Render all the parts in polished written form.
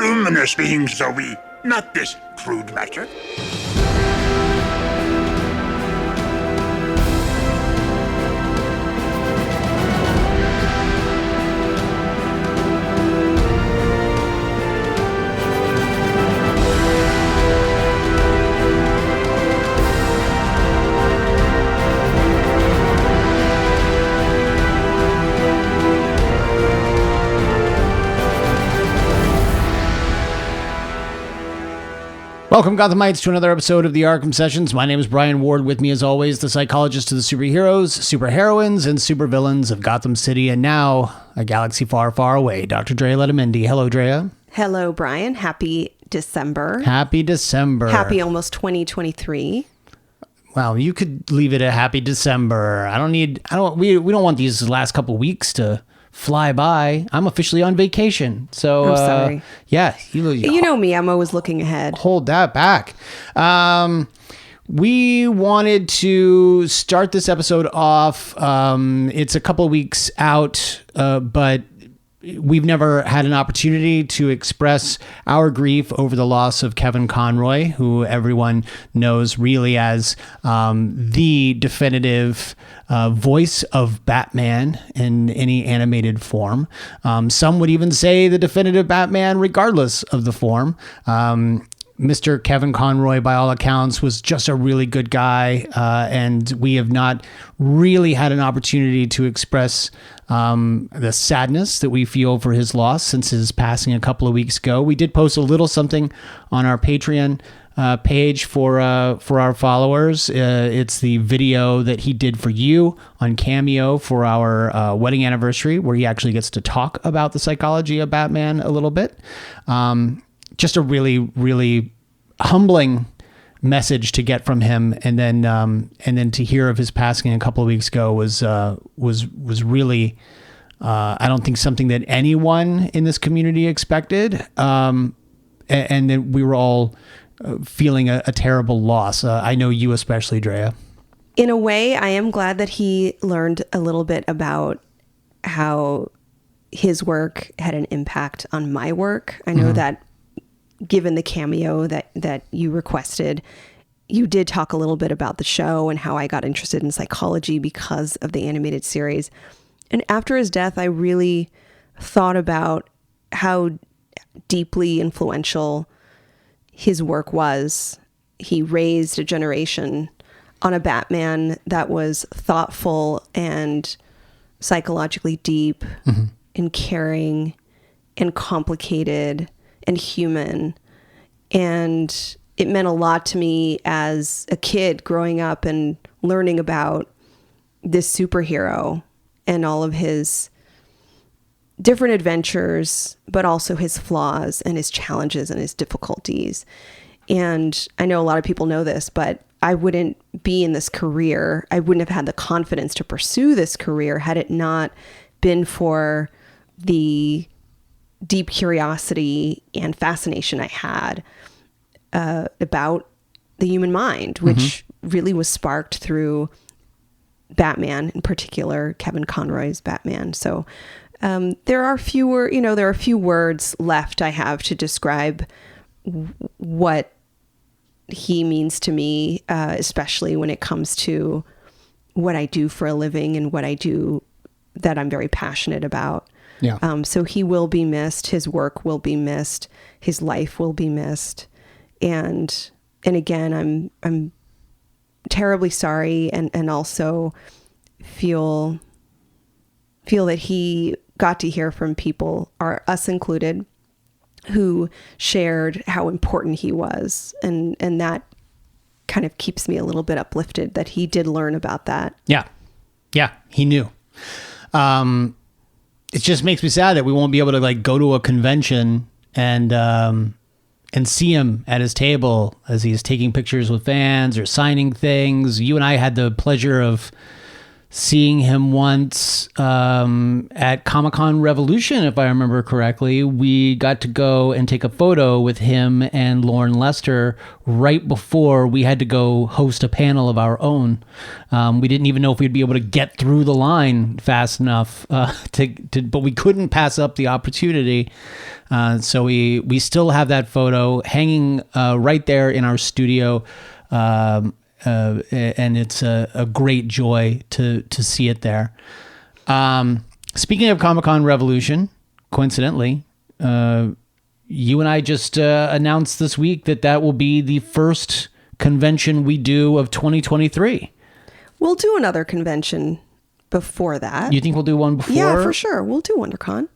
luminous beings are we, not this crude matter. Welcome, Gothamites, to another episode of the Arkham Sessions. My name is Brian Ward. With me, as always, the psychologist to the superheroes, superheroines, and supervillains of Gotham City, and now a galaxy far, far away, Dr. Drea Letamendi. Hello, Drea. Hello, Brian. Happy December. Happy December. Happy almost 2023. Wow, you could leave it a happy December. We don't want these last couple weeks to fly by. I'm officially on vacation. So, I'm sorry. Yeah. You know me, I'm always looking ahead. Hold that back. We wanted to start this episode off. It's a couple of weeks out, but we've never had an opportunity to express our grief over the loss of Kevin Conroy, who everyone knows really as the definitive voice of Batman in any animated form. Some would even say the definitive Batman regardless of the form. Mr. Kevin Conroy, by all accounts, was just a really good guy, and we have not really had an opportunity to express the sadness that we feel for his loss since his passing a couple of weeks ago. We did post a little something on our Patreon page for our followers. It's the video that he did for you on Cameo for our wedding anniversary, where he actually gets to talk about the psychology of Batman a little bit. Just a really, really humbling message to get from him, and then to hear of his passing a couple of weeks ago was really, I don't think something that anyone in this community expected, and then we were all feeling a terrible loss. I know you especially, Drea. In a way, I am glad that he learned a little bit about how his work had an impact on my work. I know that given the cameo that you requested, you did talk a little bit about the show and how I got interested in psychology because of the animated series. And after his death, I really thought about how deeply influential his work was. He raised a generation on a Batman that was thoughtful and psychologically deep and caring and complicated and human. And it meant a lot to me as a kid growing up and learning about this superhero and all of his different adventures, but also his flaws and his challenges and his difficulties. And I know a lot of people know this, but I wouldn't be in this career. I wouldn't have had the confidence to pursue this career had it not been for the deep curiosity and fascination I had about the human mind, which really was sparked through Batman, in particular, Kevin Conroy's Batman. So there are few words left I have to describe what he means to me, especially when it comes to what I do for a living and what I do that I'm very passionate about. Yeah. So he will be missed. His work will be missed. His life will be missed. And again, I'm terribly sorry, and also feel that he got to hear from people, us included, who shared how important he was, and that kind of keeps me a little bit uplifted that he did learn about that. Yeah, he knew. It just makes me sad that we won't be able to go to a convention and see him at his table as he's taking pictures with fans or signing things. You and I had the pleasure of seeing him once at Comic-Con Revolution, if I remember correctly. We got to go and take a photo with him and Lauren Lester right before we had to go host a panel of our own. We didn't even know if we'd be able to get through the line fast enough, but we couldn't pass up the opportunity. So we still have that photo hanging right there in our studio. And it's a great joy to see it there. Speaking of Comic-Con Revolution, coincidentally, you and I just announced this week that will be the first convention we do of 2023. We'll do another convention before that. You think we'll do one before? Yeah, for sure. We'll do WonderCon.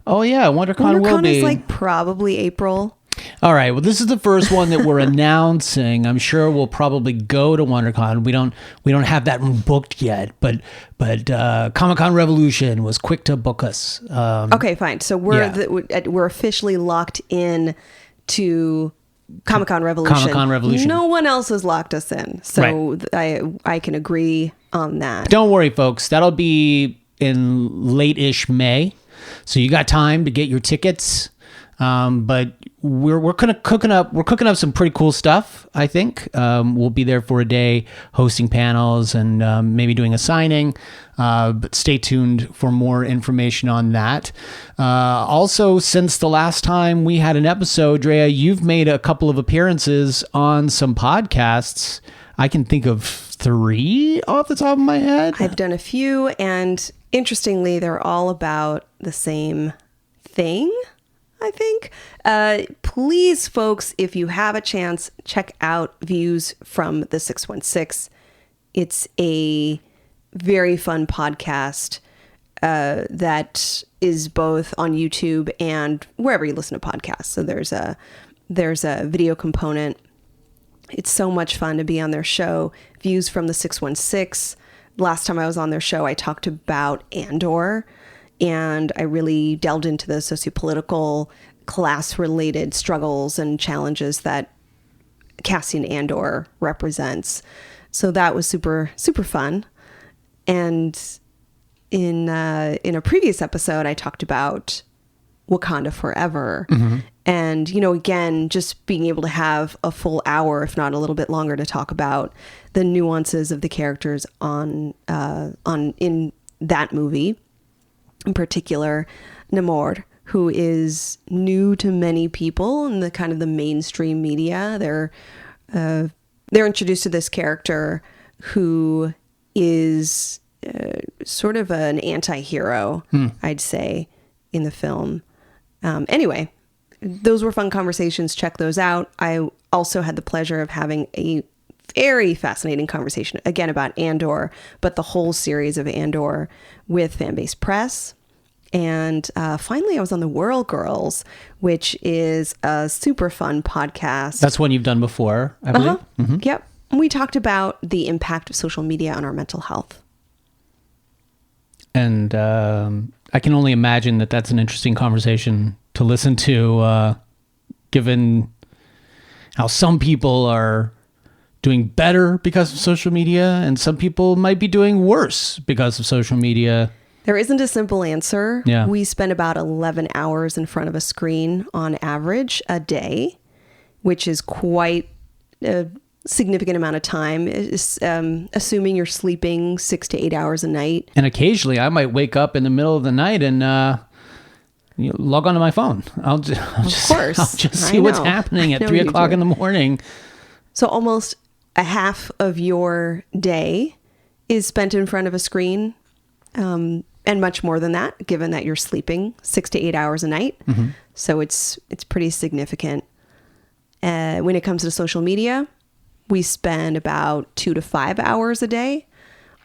Oh yeah, WonderCon will be. WonderCon is like probably April. All right. Well, this is the first one that we're announcing. I'm sure we'll probably go to WonderCon. We don't have that one booked yet, but Comic-Con Revolution was quick to book us. Okay, fine. So we're officially locked in to Comic-Con Revolution. Comic-Con Revolution. No one else has locked us in, so right. I can agree on that. Don't worry, folks. That'll be in late-ish May, so you got time to get your tickets. But we're cooking up some pretty cool stuff, I think. We'll be there for a day hosting panels and maybe doing a signing. But stay tuned for more information on that. Also, since the last time we had an episode, Drea, you've made a couple of appearances on some podcasts. I can think of 3 off the top of my head. I've done a few, and interestingly, they're all about the same thing, I think. Please, folks, if you have a chance, check out Views from the 616. It's a very fun podcast that is both on YouTube and wherever you listen to podcasts. So there's a video component. It's so much fun to be on their show. Views from the 616. Last time I was on their show, I talked about Andor, and I really delved into the sociopolitical, class-related struggles and challenges that Cassian Andor represents. So that was super, super fun. And in a previous episode, I talked about Wakanda Forever. Mm-hmm. And, again, just being able to have a full hour, if not a little bit longer, to talk about the nuances of the characters in that movie. In particular, Namor, who is new to many people in the kind of the mainstream media. They're introduced to this character who is sort of an anti-hero, I'd say, in the film. Anyway, those were fun conversations. Check those out. I also had the pleasure of having a very fascinating conversation, again, about Andor, but the whole series of Andor with Fanbase Press. And finally, I was on the Whirl Girls, which is a super fun podcast. That's one you've done before, I believe. Uh-huh. Mm-hmm. Yep. We talked about the impact of social media on our mental health. And I can only imagine that that's an interesting conversation to listen to, given how some people are doing better because of social media and some people might be doing worse because of social media. There isn't a simple answer. Yeah. We spend about 11 hours in front of a screen on average a day, which is quite a significant amount of time, assuming you're sleeping 6 to 8 hours a night. And occasionally I might wake up in the middle of the night and log onto my phone. I'll just see what's happening at 3 o'clock in the morning. So almost a half of your day is spent in front of a screen. And much more than that, given that you're sleeping 6 to 8 hours a night. Mm-hmm. So it's pretty significant. When it comes to social media, we spend about 2 to 5 hours a day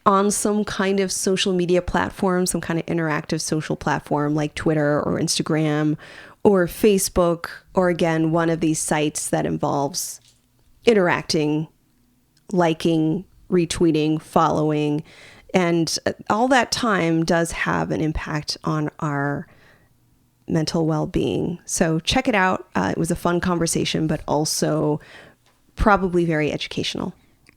on some kind of social media platform, some kind of interactive social platform like Twitter or Instagram or Facebook, or again, one of these sites that involves interacting, liking, retweeting, following. And all that time does have an impact on our mental well-being. So check it out. It was a fun conversation, but also probably very educational.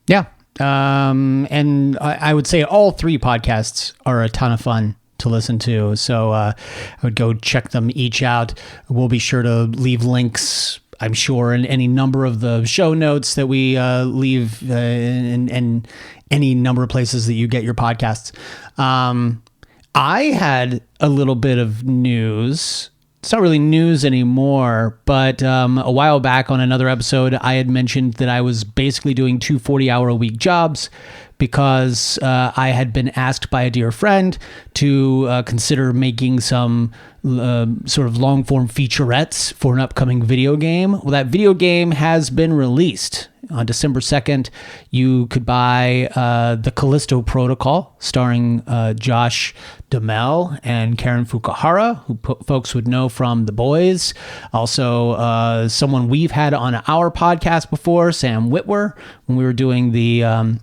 Yeah. And I would say all 3 podcasts are a ton of fun to listen to. So I would go check them each out. We'll be sure to leave links, I'm sure, in any number of the show notes that we leave in any number of places that you get your podcasts. I had a little bit of news. It's not really news anymore, but a while back on another episode, I had mentioned that I was basically doing 2 40-hour-a-week jobs because I had been asked by a dear friend to consider making some sort of long-form featurettes for an upcoming video game. Well, that video game has been released. On December 2nd, you could buy The Callisto Protocol, starring Josh Duhamel and Karen Fukuhara, who folks would know from The Boys. Also, someone we've had on our podcast before, Sam Witwer, when we were doing the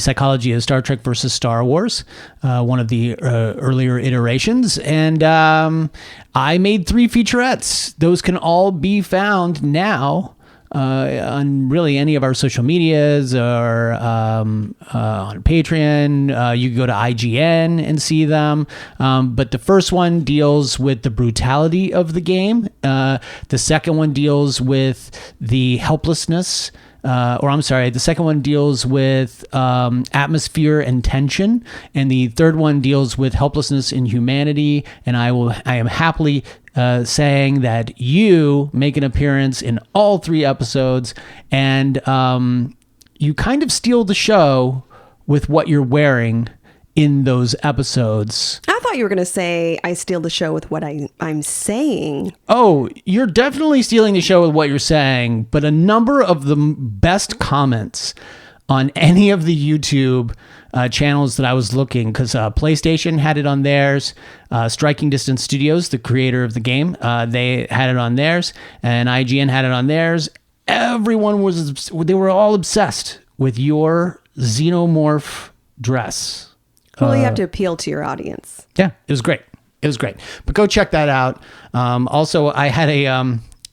psychology of Star Trek versus Star Wars, one of the earlier iterations. And I made 3 featurettes. Those can all be found now on really any of our social medias or on Patreon. You can go to IGN and see them. But the first one deals with the brutality of the game. The second one deals with the helplessness. The second one deals with atmosphere and tension, and the third one deals with helplessness in humanity. And I am happily saying that you make an appearance in all 3 episodes, and you kind of steal the show with what you're wearing in those episodes. I thought you were going to say I steal the show with what I'm saying. Oh, you're definitely stealing the show with what you're saying, but a number of the best comments on any of the YouTube channels that I was looking, because PlayStation had it on theirs, Striking Distance Studios, the creator of the game, they had it on theirs, and IGN had it on theirs. They were all obsessed with your xenomorph dress. Well, you have to appeal to your audience. Yeah, it was great. But go check that out. Also, I had a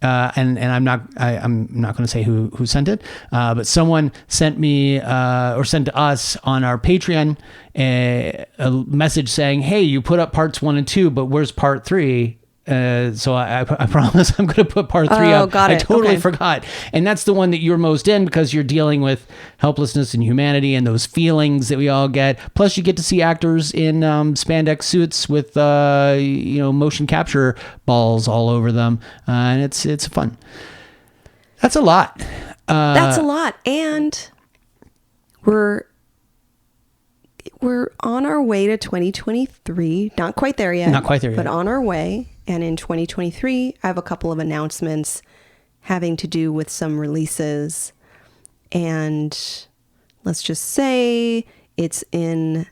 and I'm not going to say who sent it, but someone sent me or sent to us on our Patreon a message saying, "Hey, you put up parts 1 and 2, but where's part 3?" So I promise I'm going to put part 3 up. Got it. I totally forgot. And that's the one that you're most in, because you're dealing with helplessness and humanity and those feelings that we all get. Plus you get to see actors in spandex suits with motion capture balls all over them. And it's fun. That's a lot. That's a lot. And we're on our way to 2023. Not quite there yet. But on our way. And in 2023, I have a couple of announcements having to do with some releases. And let's just say it's in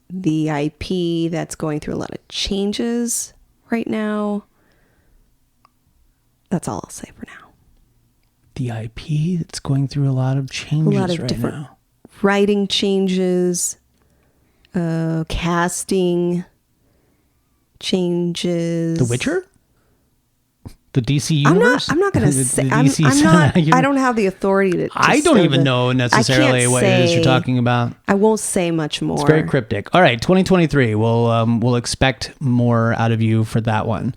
the IP that's going through a lot of changes right now. That's all I'll say for now. The IP that's going through a lot of changes right now. Writing changes, casting changes. The Witcher? The DC universe? I'm not going to say. I don't have the authority to. I don't even know necessarily what it is you're talking about. I won't say much more. It's very cryptic. All right, 2023. We'll expect more out of you for that one.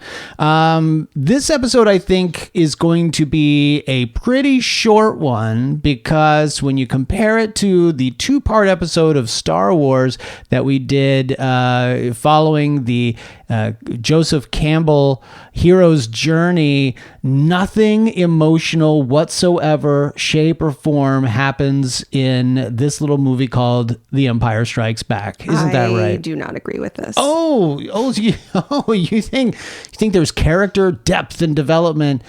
This episode, I think, is going to be a pretty short one, because when you compare it to the 2-part episode of Star Wars that we did following the Joseph Campbell hero's journey, nothing emotional whatsoever, shape or form, happens in this little movie called The Empire Strikes Back. Isn't that right? I do not agree with this. You think there's character depth and development?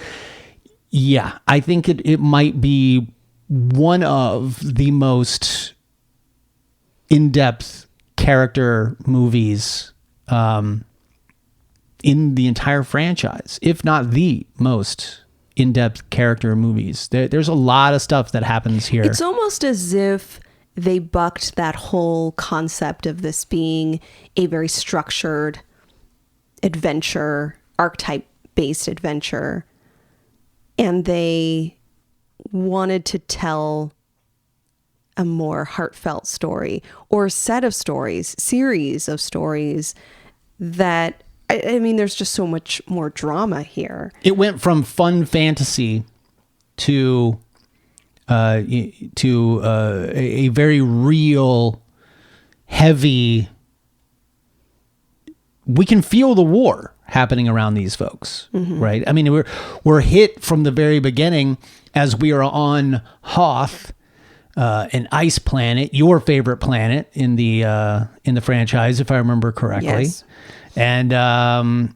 Yeah, I think it might be one of the most in-depth character movies in the entire franchise, if not the most in-depth character movies. There's a lot of stuff that happens here. It's almost as if they bucked that whole concept of this being a very structured adventure, archetype-based adventure, and they wanted to tell a more heartfelt story or set of stories, series of stories that, I mean, there's just so much more drama here. It went from fun fantasy to a very real, heavy. We can feel the war happening around these folks, right? I mean, we're hit from the very beginning as we are on Hoth, an ice planet, your favorite planet in the franchise, if I remember correctly. Yes. And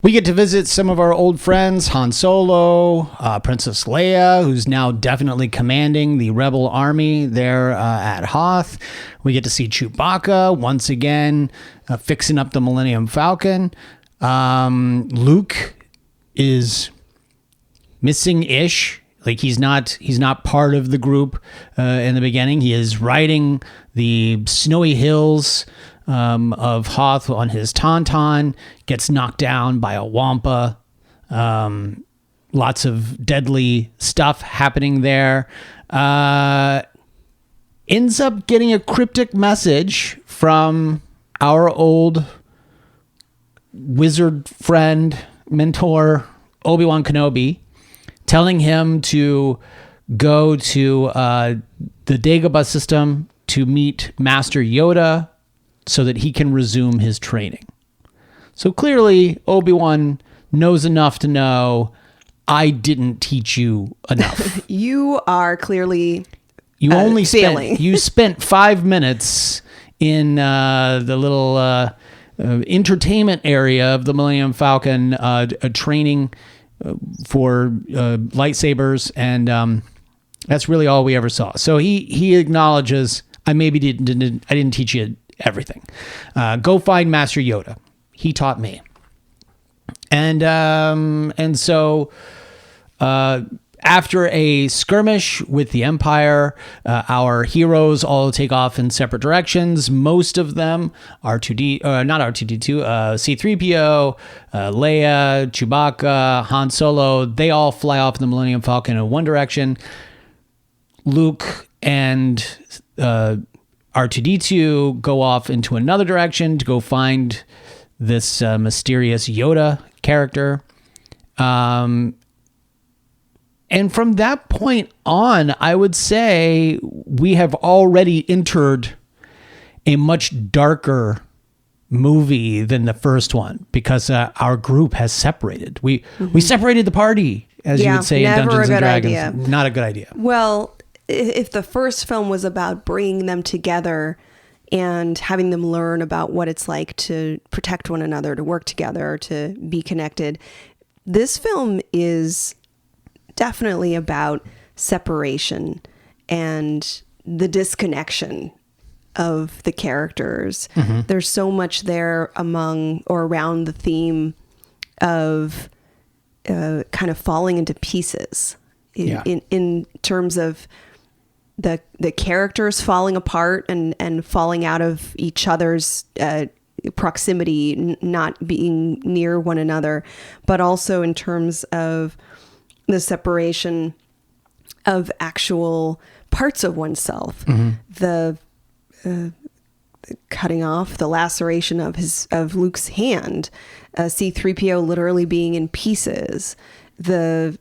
we get to visit some of our old friends, Han Solo, Princess Leia, who's now definitely commanding the rebel army there at Hoth. We get to see Chewbacca once again fixing up the Millennium Falcon. Luke is missing-ish. Like he's not part of the group in the beginning. He is riding the snowy hills of Hoth on his Tauntaun, gets knocked down by a Wampa. Lots of deadly stuff happening there. Ends up getting a cryptic message from our old wizard friend, mentor, Obi-Wan Kenobi, telling him to go to the Dagobah system to meet Master Yoda so that he can resume his training. So clearly, Obi-Wan knows enough to know, I didn't teach you enough. You are clearly You failing. You spent 5 minutes in the little entertainment area of the Millennium Falcon training for lightsabers, and that's really all we ever saw. So he acknowledges, I didn't teach you everything. Go find Master Yoda. He taught me. And so after a skirmish with the Empire, our heroes all take off in separate directions. Most of them not R2D2, C-3PO, Leia, Chewbacca, Han Solo, they all fly off in the Millennium Falcon in one direction. Luke and R2D2 go off into another direction to go find this mysterious Yoda character. And from that point on, I would say we have already entered a much darker movie than the first one, because our group has separated. We separated the party, as you would say in Dungeons and Dragons. Idea. Not a good idea. Well, if the first film was about bringing them together and having them learn about what it's like to protect one another, to work together, to be connected, this film is definitely about separation and the disconnection of the characters. Mm-hmm. There's so much there among or around the theme of kind of falling into pieces in terms of the characters falling apart and falling out of each other's proximity, not being near one another, but also in terms of the separation of actual parts of oneself, the cutting off, the laceration of Luke's hand, C-3PO literally being in pieces, the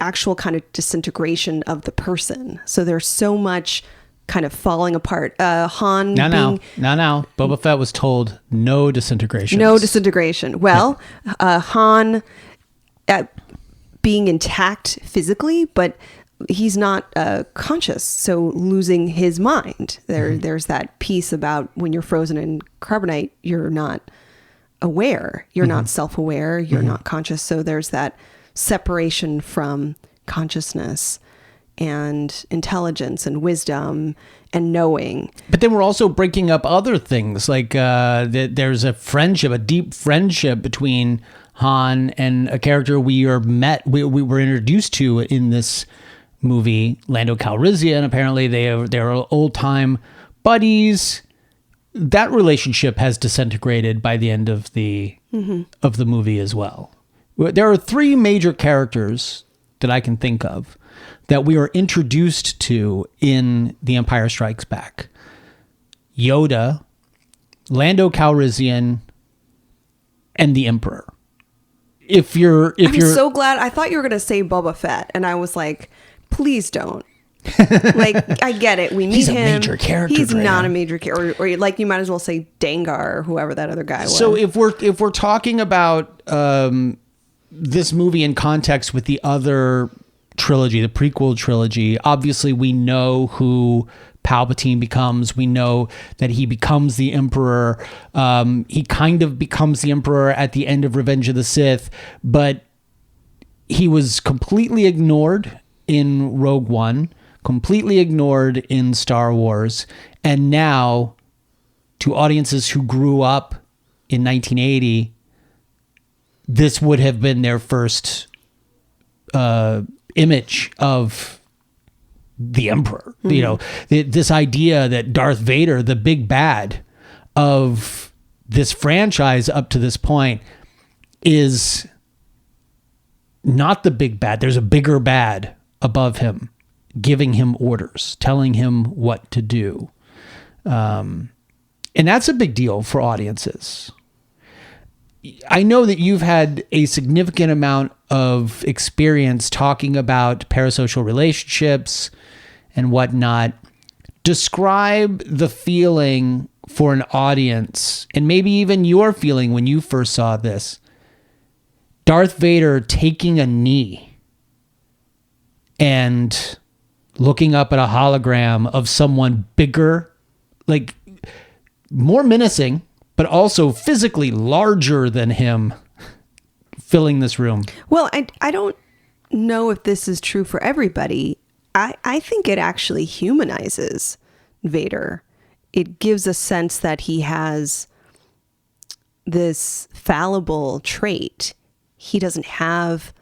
actual kind of disintegration of the person. So there's so much kind of falling apart. Han No. Boba Fett was told no disintegration. No disintegration. Well, Han being intact physically, but he's not conscious. So losing his mind. There's that piece about when you're frozen in carbonite, you're not aware. You're not self-aware. You're not conscious. So there's that separation from consciousness and intelligence and wisdom and knowing. But then we're also breaking up other things, like there's a deep friendship between Han and a character we were introduced to in this movie, Lando Calrissian. Apparently they're old time buddies. That relationship has disintegrated by the end of the movie as well. There are three major characters that I can think of that we are introduced to in The Empire Strikes Back. Yoda, Lando Calrissian, and the Emperor. I'm so glad. I thought you were going to say Boba Fett, and I was like, please don't. Like, I get it. We meet him. He's a major character. He's Drea. not a major character, or like you might as well say Dengar or whoever that other guy was. So if we're talking about this movie in context with the other trilogy, the prequel trilogy, obviously we know who Palpatine becomes. We know that he becomes the Emperor. He kind of becomes the Emperor at the end of Revenge of the Sith, but he was completely ignored in Rogue One, completely ignored in Star Wars, and now to audiences who grew up in 1980, this would have been their first image of the Emperor. Mm-hmm. You know, this idea that Darth Vader, the big bad of this franchise up to this point, is not the big bad. There's a bigger bad above him, giving him orders, telling him what to do. And that's a big deal for audiences. I know that you've had a significant amount of experience talking about parasocial relationships and whatnot. Describe the feeling for an audience, and maybe even your feeling when you first saw this. Darth Vader taking a knee and looking up at a hologram of someone bigger, like more menacing, but also physically larger than him, filling this room. Well, I don't know if this is true for everybody. I think it actually humanizes Vader. It gives a sense that he has this fallible trait. He doesn't have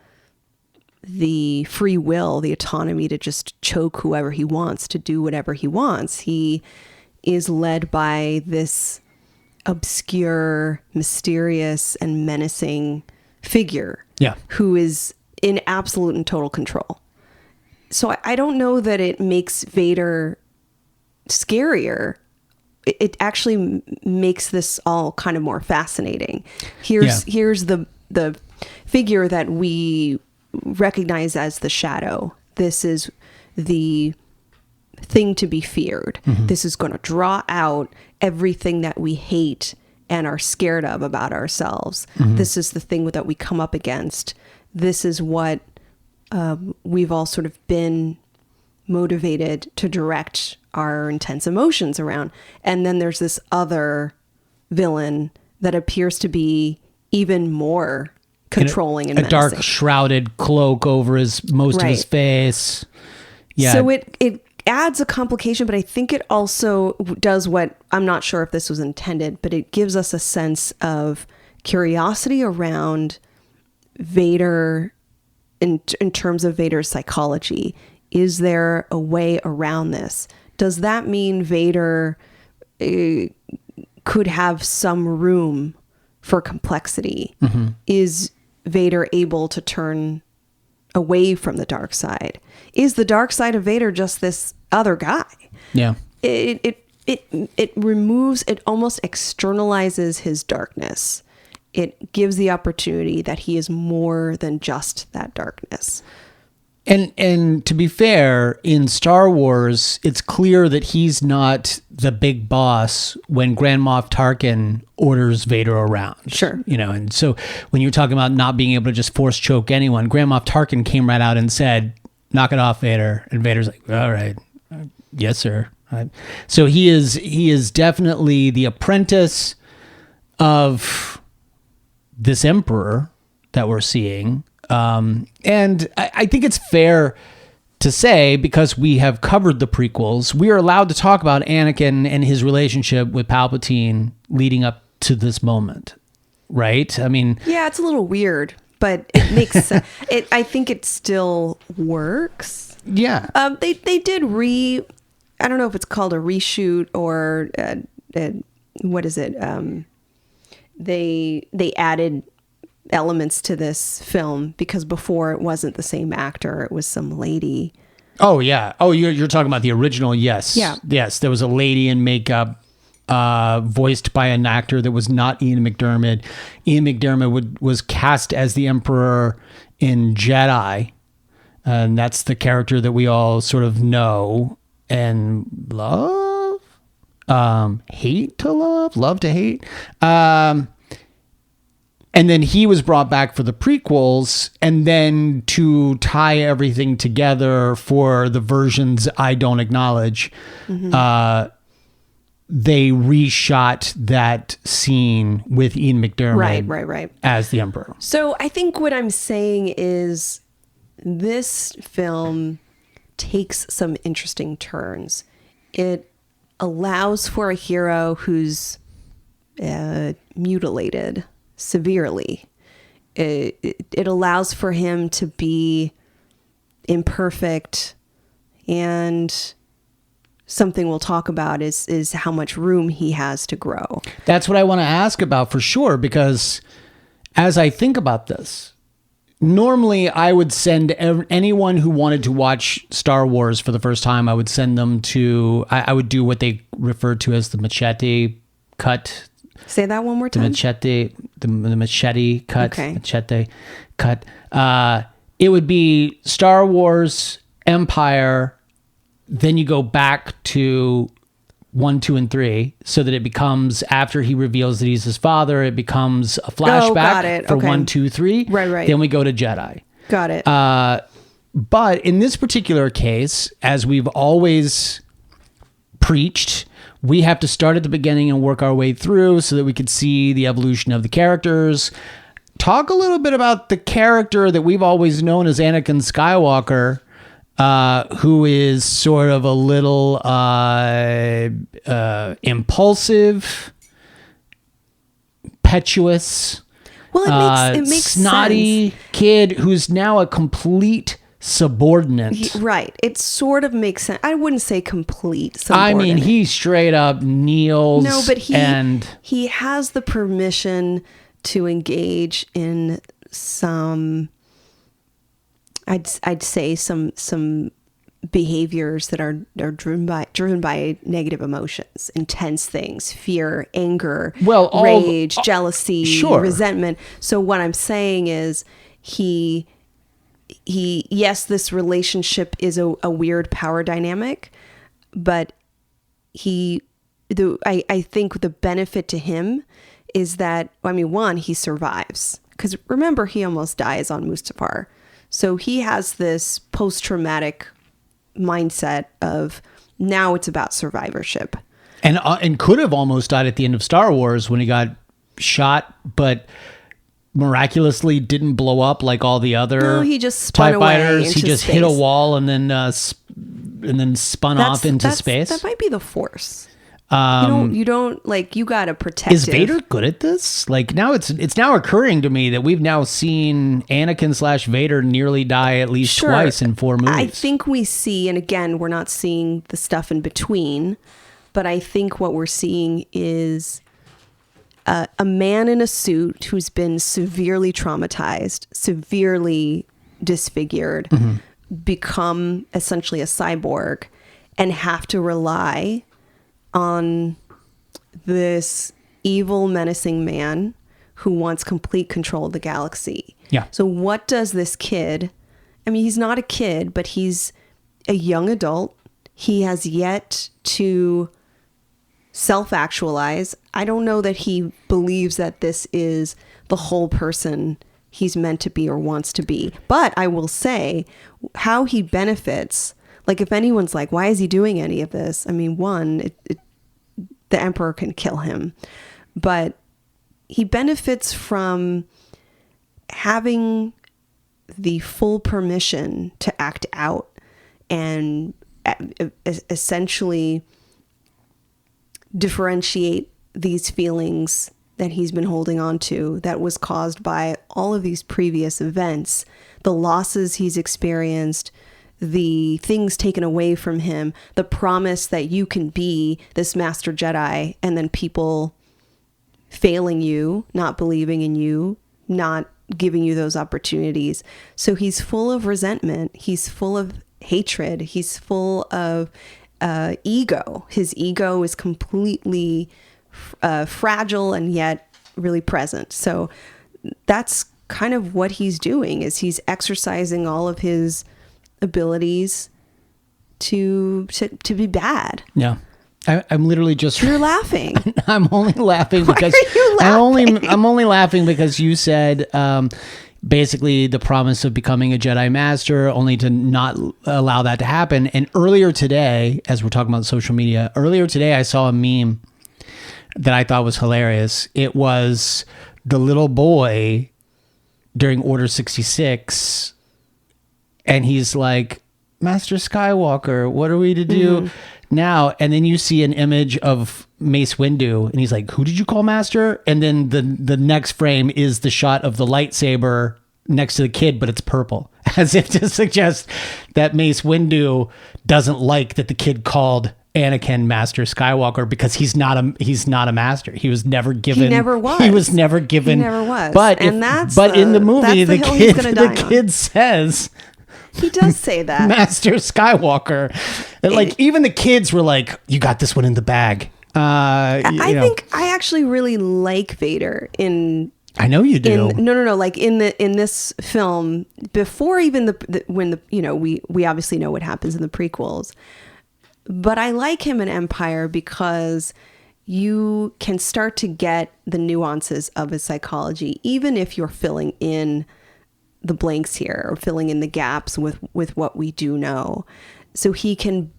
the free will, the autonomy to just choke whoever he wants, to do whatever he wants. He is led by this obscure, mysterious, and menacing figure who is in absolute and total control. So I don't know that it makes Vader scarier. It actually makes this all kind of more fascinating. Here's the figure that we recognize as the shadow. This is the thing to be feared. Mm-hmm. This is going to draw out everything that we hate and are scared of about ourselves. Mm-hmm. This is the thing that we come up against. This is what we've all sort of been motivated to direct our intense emotions around. And then there's this other villain that appears to be even more controlling and menacing. A dark shrouded cloak over most of his face. Yeah. So it adds a complication, but I think it also does what, I'm not sure if this was intended, but it gives us a sense of curiosity around Vader in terms of Vader's psychology. Is there a way around this? Does that mean Vader could have some room for complexity? Mm-hmm. Is Vader able to turn away from the dark side? Is the dark side of Vader just this other guy? Yeah. It removes, it almost externalizes his darkness. It gives the opportunity that he is more than just that darkness. And to be fair, in Star Wars, it's clear that he's not the big boss when Grand Moff Tarkin orders Vader around. Sure. You know, and so when you're talking about not being able to just force choke anyone, Grand Moff Tarkin came right out and said, "Knock it off, Vader." And Vader's like, "All right, yes, sir." So he is definitely the apprentice of this Emperor that we're seeing. And I think it's fair to say, because we have covered the prequels, we are allowed to talk about Anakin and his relationship with Palpatine leading up to this moment, right? I mean, yeah, it's a little weird, but it makes sense. I think it still works. Yeah. They did I don't know if it's called a reshoot or what is it? They added elements to this film, because before it wasn't the same actor, it was some lady. Oh yeah. Oh, you're talking about the original. Yes. Yeah. Yes. There was a lady in makeup, voiced by an actor that was not Ian McDermott. Ian McDermott was cast as the Emperor in Jedi, and that's the character that we all sort of know and love, hate to love to hate. And then he was brought back for the prequels, and then to tie everything together for the versions I don't acknowledge, they reshot that scene with Ian McDermott Right. as the Emperor. So I think what I'm saying is this film takes some interesting turns. It allows for a hero who's mutilated severely. It allows for him to be imperfect, and something we'll talk about is how much room he has to grow. That's what I want to ask about for sure, because as I think about this, normally I would send anyone who wanted to watch Star Wars for the first time, I would send them to, I would do what they refer to as the machete cut. Say that one more The time. machete cut. Okay. Machete cut. It would be Star Wars, Empire, then you go back to 1, 2, and 3, so that it becomes, after he reveals that he's his father, it becomes a flashback got it. for Okay. 1, 2, 3. Right. Then we go to Jedi. Got it. But in this particular case, as we've always preached, we have to start at the beginning and work our way through so that we could see the evolution of the characters. Talk a little bit about the character that we've always known as Anakin Skywalker, who is sort of a little impulsive, impetuous, well, it makes snotty sense. kid who's now a complete subordinate. Right. It sort of makes sense. I wouldn't say complete I mean, subordinate. he straight up kneels. No, but and he has the permission to engage in some, I'd say some behaviors that are driven by negative emotions, intense things, fear, anger, rage, jealousy, sure. resentment. So what I'm saying is yes, this relationship is a weird power dynamic, but I think the benefit to him is that, one, he survives, because remember, he almost dies on Mustafar. So he has this post-traumatic mindset of, now it's about survivorship. and could have almost died at the end of Star Wars when he got shot, but miraculously didn't blow up like all the other No, he just spun TIE away fighters. He into just space. hit a wall and then spun off into space. That might be the Force. You don't like, you gotta protect. Is Vader good at this? Like, now it's now occurring to me that we've now seen Anakin / Vader nearly die at least twice in 4 movies. I think we see, and again, we're not seeing the stuff in between, but I think what we're seeing is a man in a suit who's been severely traumatized, severely disfigured, become essentially a cyborg, and have to rely on this evil, menacing man who wants complete control of the galaxy. Yeah. So what does this kid, he's not a kid, but he's a young adult. He has yet to self-actualize. I don't know that he believes that this is the whole person he's meant to be or wants to be. But I will say how he benefits, like, if anyone's like, why is he doing any of this? One, the Emperor can kill him, but he benefits from having the full permission to act out and essentially differentiate these feelings that he's been holding on to, that was caused by all of these previous events, the losses he's experienced, the things taken away from him, the promise that you can be this master Jedi, and then people failing you, not believing in you, not giving you those opportunities. So he's full of resentment. He's full of hatred. He's full of ego. His ego is completely fragile and yet really present. So that's kind of what he's doing, is he's exercising all of his abilities to be bad. Yeah. I'm literally just. You're laughing. I'm only laughing because Why are you laughing? I'm only laughing because you said basically the promise of becoming a Jedi Master, only to not allow that to happen. And earlier today, as we're talking about social media, I saw a meme that I thought was hilarious. It was the little boy during Order 66, and he's like, Master Skywalker, what are we to do now? And then you see an image of Mace Windu, and he's like, who did you call Master? And then the next frame is the shot of the lightsaber next to the kid, but it's purple, as if to suggest that Mace Windu doesn't like that the kid called Anakin Master Skywalker, because he's not a master. He was never given. He never was. He was never given. He never was. But And in the movie, that's the hill he's gonna die on. kid says, He does say that. Master Skywalker. And like, even the kids were like, you got this one in the bag. I think I actually really like Vader in. I know you do. No. Like in this film, before even when we obviously know what happens in the prequels, but I like him in Empire because you can start to get the nuances of his psychology, even if you're filling in the blanks here or filling in the gaps with what we do know. So he can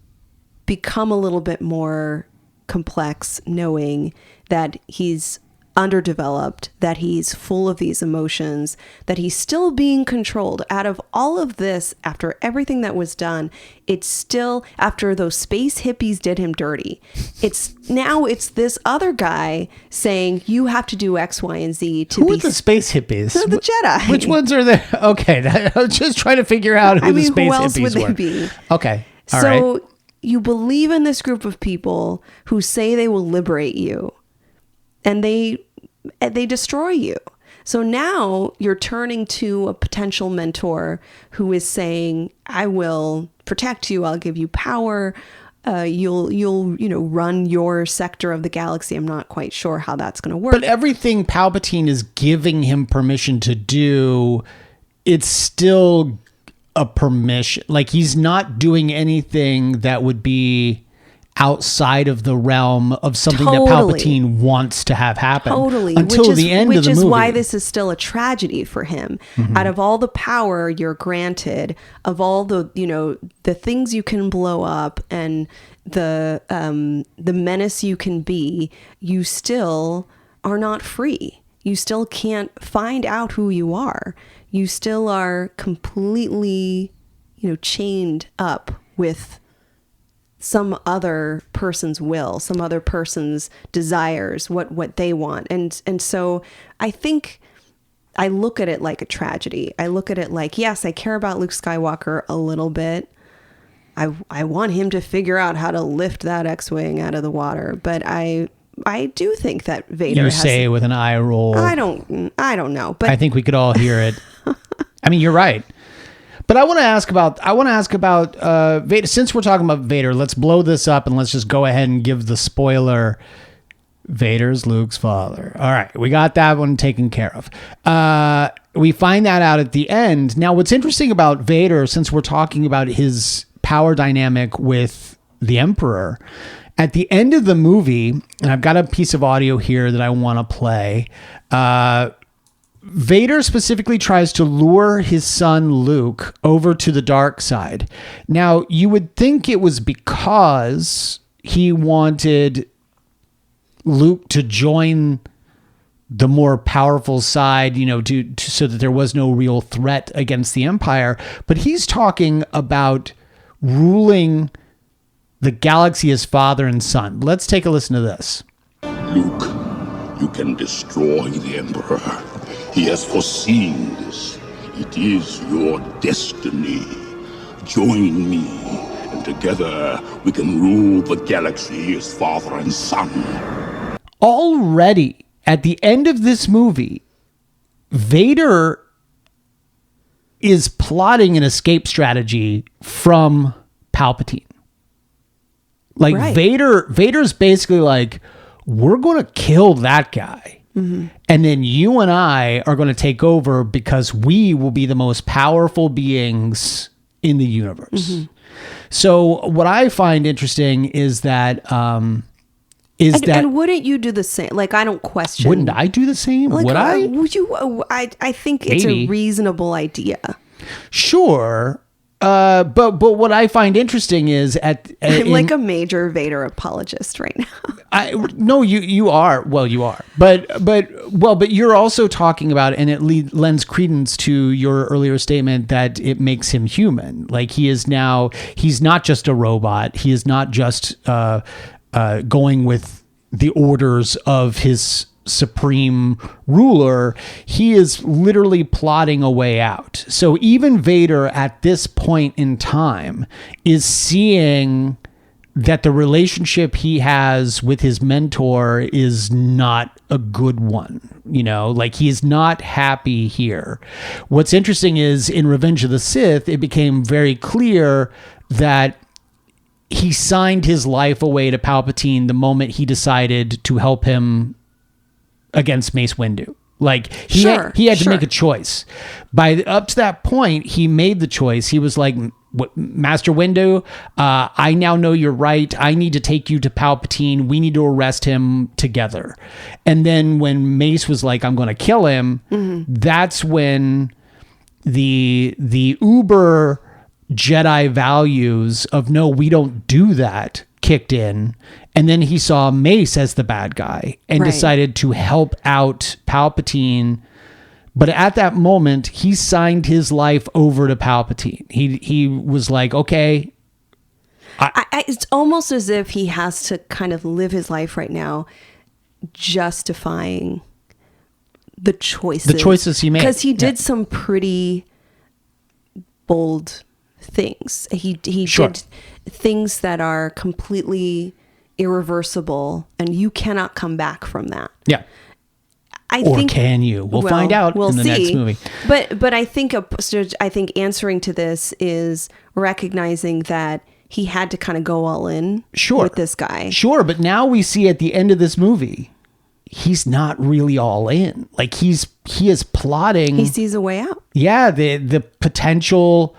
become a little bit more complex, knowing that he's underdeveloped, that he's full of these emotions, that he's still being controlled. Out of all of this, after everything that was done, it's still, after those space hippies did him dirty, it's this other guy saying, you have to do X, Y, and Z to Who are the space hippies? They're the Jedi. Which ones are there? Okay, I was just trying to figure out who the space who else hippies would they were. be? Okay, all right. So you believe in this group of people who say they will liberate you, and they destroy you. So now you're turning to a potential mentor who is saying, I will protect you. I'll give you power. You'll run your sector of the galaxy. I'm not quite sure how that's going to work. But everything Palpatine is giving him permission to do, it's still a permission. Like, he's not doing anything that would be outside of the realm of something that Palpatine wants to have happen. Totally. Until the end of the movie. Which is why this is still a tragedy for him. Mm-hmm. Out of all the power you're granted, of all the things you can blow up and the menace you can be, you still are not free. You still can't find out who you are. You still are completely, chained up with some other person's will, some other person's desires, what they want. And so I think I look at it like a tragedy. I look at it like, yes, I care about Luke Skywalker a little bit. I want him to figure out how to lift that X-Wing out of the water. But I do think that Vader say with an eye roll. I don't know. But I think we could all hear it. I mean, you're right. But I want to ask about Vader. Since we're talking about Vader, let's blow this up and let's just go ahead and give the spoiler. Vader's Luke's father. All right, we got that one taken care of. We find that out at the end. Now, what's interesting about Vader, since we're talking about his power dynamic with the Emperor, at the end of the movie, and I've got a piece of audio here that I want to play. Vader specifically tries to lure his son Luke over to the dark side. Now, you would think it was because he wanted Luke to join the more powerful side, so that there was no real threat against the Empire. But he's talking about ruling the galaxy as father and son. Let's take a listen to this. Luke, you can destroy the Emperor. He has foreseen this. It is your destiny. Join me, and together we can rule the galaxy as father and son. Already, at the end of this movie, Vader is plotting an escape strategy from Palpatine. Like Right. Vader's basically like, we're going to kill that guy. And then you and I are going to take over because we will be the most powerful beings in the universe. So what I find interesting is that, And wouldn't you do the same? Like, I don't question. wouldn't I do the same? Like, Would I? Would you? I think it's Maybe. a reasonable idea. Sure. But what I find interesting is I'm like a major Vader apologist right now. No, you are. Well, you are. But you're also talking about, and it lends credence to your earlier statement that it makes him human. Like he's not just a robot. He is not just going with the orders of his supreme ruler. He is literally plotting a way out. So even Vader at this point in time is seeing that the relationship he has with his mentor is not a good one. You know, like he's not happy here. What's interesting is in Revenge of the Sith, it became very clear that he signed his life away to Palpatine the moment he decided to help him against Mace Windu. Like he had to make a choice. Up to that point, he made the choice. He was like, Master Windu, I now know you're right. I need to take you to Palpatine. We need to arrest him together. And then when Mace was like, I'm going to kill him, that's when the uber Jedi values of no, we don't do that kicked in. And then he saw Mace as the bad guy and decided to help out Palpatine. But at that moment, he signed his life over to Palpatine. He was like, okay. It's almost as if he has to kind of live his life right now justifying the choices he made. Because he did some pretty bold things. He did things that are completely irreversible and you cannot come back from that. Yeah. Can you? We'll find out in the next movie. But I think answering to this is recognizing that he had to kind of go all in with this guy. Sure, but now we see at the end of this movie, he's not really all in. Like he is plotting. He sees a way out. Yeah, the potential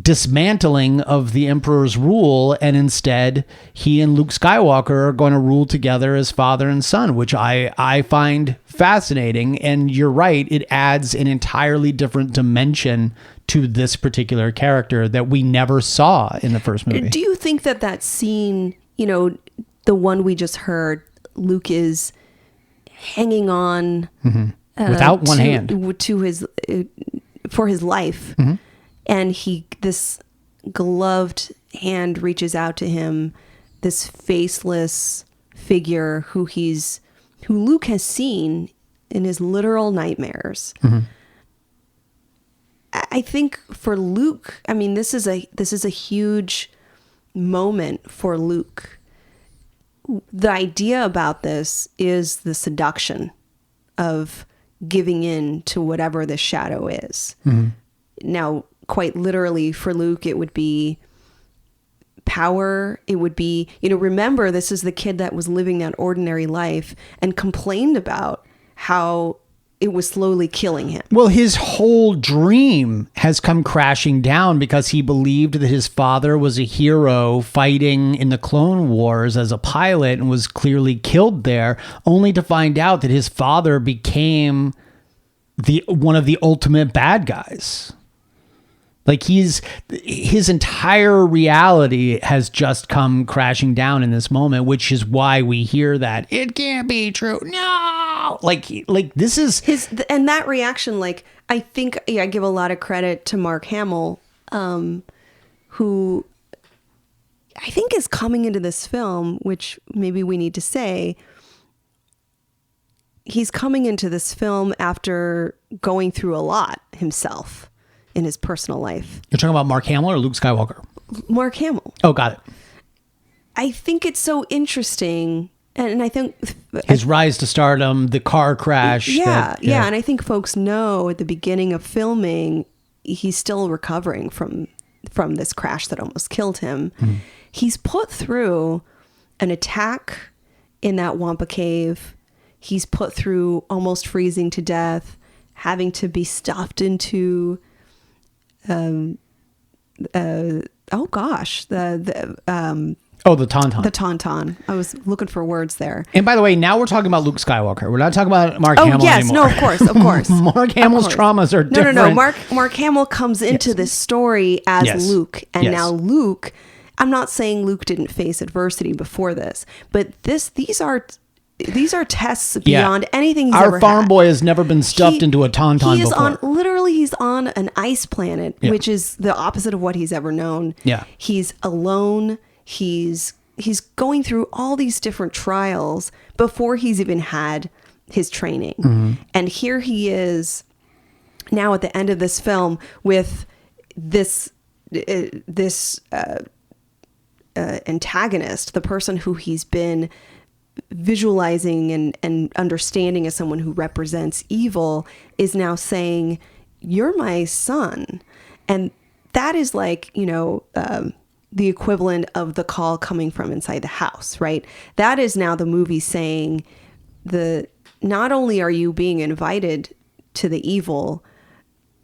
dismantling of the Emperor's rule, and instead he and Luke Skywalker are going to rule together as father and son, which I find fascinating. And you're right, it adds an entirely different dimension to this particular character that we never saw in the first movie. Do you think that scene, the one we just heard, Luke is hanging on without one hand to his for his life, and this gloved hand reaches out to him, this faceless figure who Luke has seen in his literal nightmares. I think for Luke, I mean, this is a huge moment for Luke. The idea about this is the seduction of giving in to whatever the shadow is. Now, quite literally for Luke, it would be power. It would be, remember, this is the kid that was living that ordinary life and complained about how it was slowly killing him. Well, his whole dream has come crashing down because he believed that his father was a hero fighting in the Clone Wars as a pilot and was clearly killed there, only to find out that his father became one of the ultimate bad guys. Like his entire reality has just come crashing down in this moment, which is why we hear that it can't be true. No, like this is and that reaction. Like, I think I give a lot of credit to Mark Hamill, who I think is coming into this film, which maybe we need to say. He's coming into this film after going through a lot himself in his personal life. You're talking about Mark Hamill or Luke Skywalker? Mark Hamill. Oh, got it. I think it's so interesting. And I think his rise to stardom, the car crash. Yeah. And I think folks know at the beginning of filming, he's still recovering from this crash that almost killed him. He's put through an attack in that Wampa cave. He's put through almost freezing to death, having to be stuffed into the Tauntaun. The Tauntaun. I was looking for words there. And by the way, now we're talking about Luke Skywalker. We're not talking about Mark Hamill yes, anymore. no, of course. Mark Hamill's traumas are different. No. Mark Hamill comes into this story as Luke, and now Luke. I'm not saying Luke didn't face adversity before this, but these are tests beyond anything he's ever had. Our farm boy has never been stuffed into a Tauntaun before. He's on an ice planet, which is the opposite of what he's ever known. Yeah. He's alone. He's going through all these different trials before he's even had his training. And here he is now at the end of this film with this antagonist, the person who he's been visualizing and understanding as someone who represents evil, is now saying, "You're my son." And that is like, the equivalent of the call coming from inside the house, right? That is now the movie saying, not only are you being invited to the evil,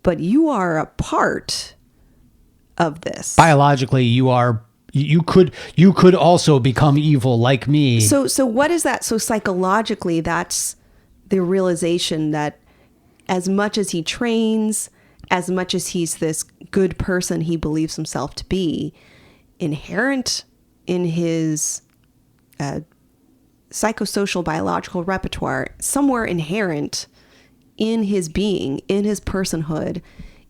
but you are a part of this. Biologically, you could also become evil like me. So what is that? So psychologically, that's the realization that as much as he trains, as much as he's this good person he believes himself to be, inherent in his psychosocial biological repertoire, somewhere inherent in his being, in his personhood,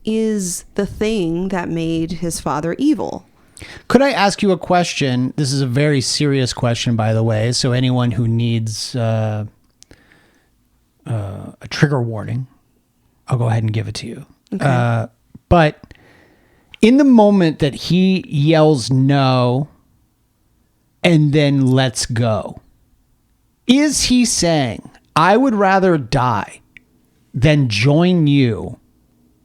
is the thing that made his father evil. Could I ask you a question? This is a very serious question, by the way. So anyone who needs a trigger warning, I'll go ahead and give it to you. Okay. But in the moment that he yells no and then lets go, is he saying, I would rather die than join you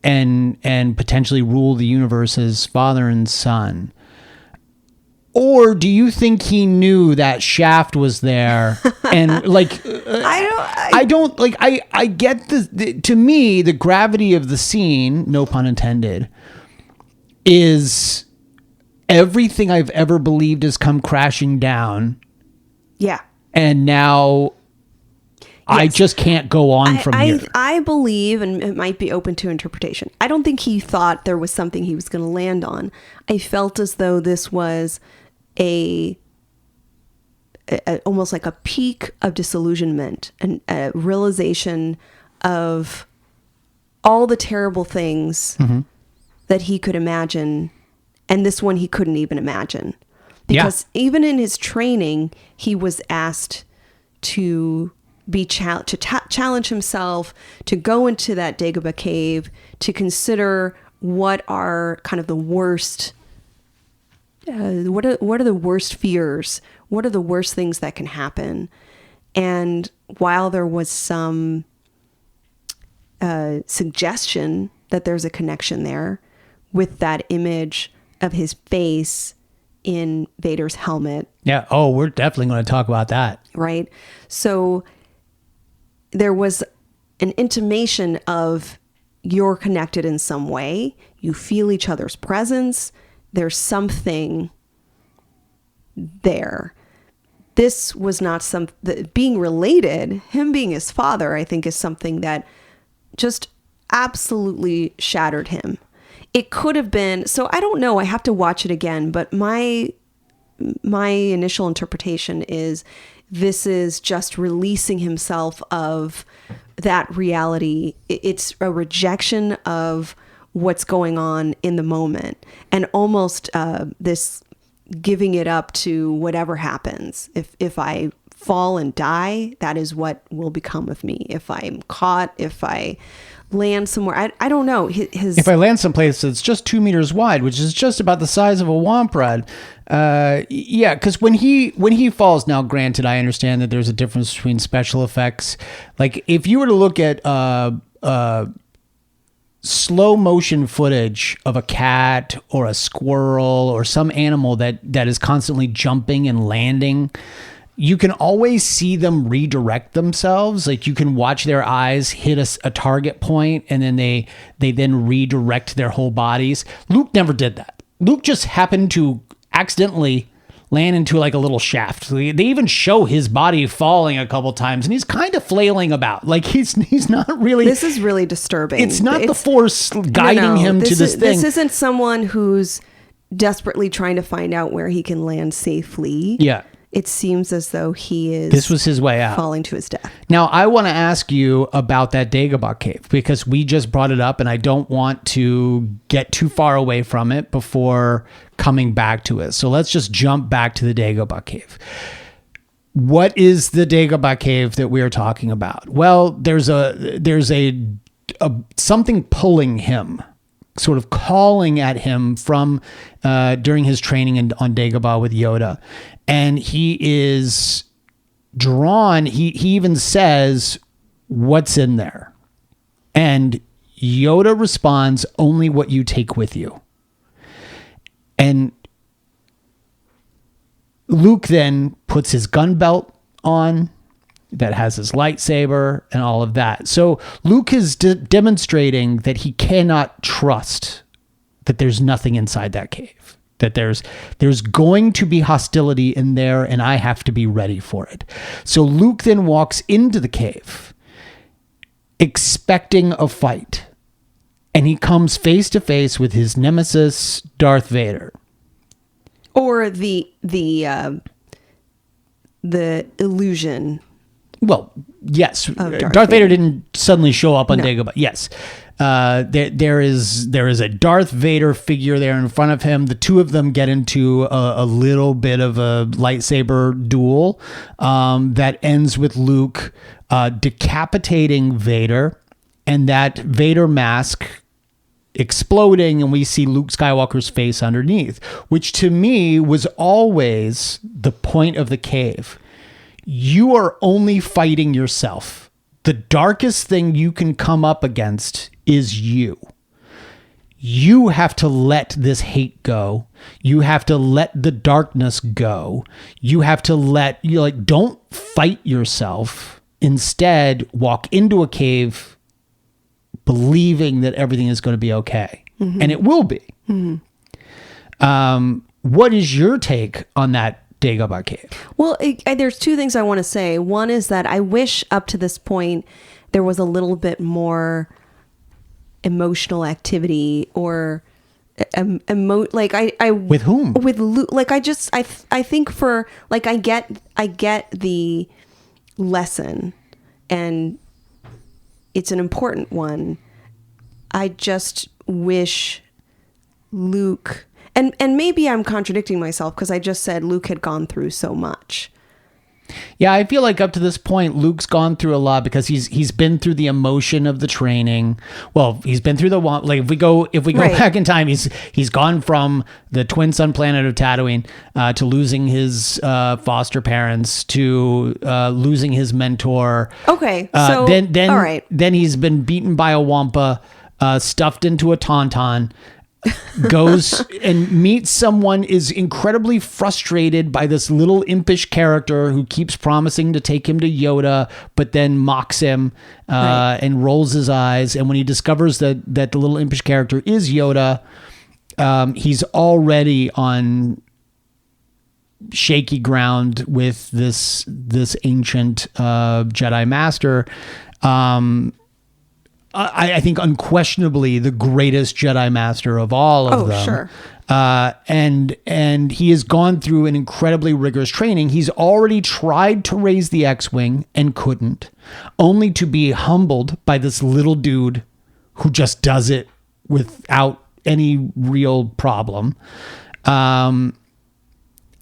and potentially rule the universe as father and son? Or do you think he knew that Shaft was there and I get to me, the gravity of the scene, no pun intended, is everything I've ever believed has come crashing down. Yeah. And now I just can't go on from here. I believe, and it might be open to interpretation, I don't think he thought there was something he was going to land on. I felt as though this was almost like a peak of disillusionment and a realization of all the terrible things that he could imagine, and this one he couldn't even imagine, because even in his training he was asked to challenge himself, to go into that Dagobah cave, to consider what are kind of the worst. What are the worst fears? What are the worst things that can happen? And while there was some suggestion that there's a connection there with that image of his face in Vader's helmet. Yeah. Oh, we're definitely going to talk about that. Right. So there was an intimation of you're connected in some way. You feel each other's presence. There's something there. This was not being related. Him being his father, I think, is something that just absolutely shattered him. It could have been, so I don't know, I have to watch it again, but my initial interpretation is this is just releasing himself of that reality. It's a rejection of what's going on in the moment, and almost this giving it up to whatever happens. If I fall and die, that is what will become of me. If I'm caught, if I land somewhere, I don't know. If I land someplace that's just 2 meters wide, which is just about the size of a womp rod, because when he falls, now granted, I understand that there's a difference between special effects. Like if you were to look at slow motion footage of a cat or a squirrel or some animal that is constantly jumping and landing, you can always see them redirect themselves. Like you can watch their eyes hit a target point and then they then redirect their whole bodies. Luke never did that. Luke just happened to accidentally land into like a little shaft. They even show his body falling a couple times and he's kind of flailing about. Like he's not really... This is really disturbing. It's not the Force guiding him to this thing. This isn't someone who's desperately trying to find out where he can land safely. Yeah. It seems as though this was his way out, falling to his death. Now, I want to ask you about that Dagobah cave because we just brought it up and I don't want to get too far away from it before coming back to it. So let's just jump back to the Dagobah cave. What is the Dagobah cave that we are talking about? Well, there's a something pulling him, sort of calling at him from during his training on Dagobah with Yoda. And he is drawn. He even says, "What's in there?" And Yoda responds, "Only what you take with you." And Luke then puts his gun belt on that has his lightsaber and all of that. So Luke is demonstrating that he cannot trust that there's nothing inside that cave, that there's going to be hostility in there and I have to be ready for it. So Luke then walks into the cave expecting a fight, and he comes face to face with his nemesis, Darth Vader. Or the illusion. Well, yes. Darth Vader didn't suddenly show up on Dagobah. Yes. There is a Darth Vader figure there in front of him. The two of them get into a little bit of a lightsaber duel that ends with Luke decapitating Vader, and that Vader mask exploding, and we see Luke Skywalker's face underneath, which to me was always the point of the cave. You are only fighting yourself. The darkest thing you can come up against is you. You have to let this hate go. You have to let the darkness go. You have to don't fight yourself. Instead, walk into a cave believing that everything is going to be okay. Mm-hmm. And it will be. Mm-hmm. What is your take on that Dagobah cave? Well, there's two things I want to say. One is that I wish up to this point there was a little bit more emotional activity or with whom? With Luke. Like I think for like I get the lesson and it's an important one. I just wish Luke, and maybe I'm contradicting myself because I just said Luke had gone through so much. Yeah, I feel like up to this point, Luke's gone through a lot because he's been through the emotion of the training. Well, he's been through if we go right back in time, he's gone from the twin sun planet of Tatooine to losing his foster parents to losing his mentor. Okay, so then all right. Then he's been beaten by a wampa, stuffed into a tauntaun. Goes and meets someone, is incredibly frustrated by this little impish character who keeps promising to take him to Yoda, but then mocks him and rolls his eyes. And when he discovers that the little impish character is Yoda, he's already on shaky ground with this ancient Jedi master. I think unquestionably the greatest Jedi master of all of them. Sure. And he has gone through an incredibly rigorous training. He's already tried to raise the X-Wing and couldn't, only to be humbled by this little dude who just does it without any real problem. And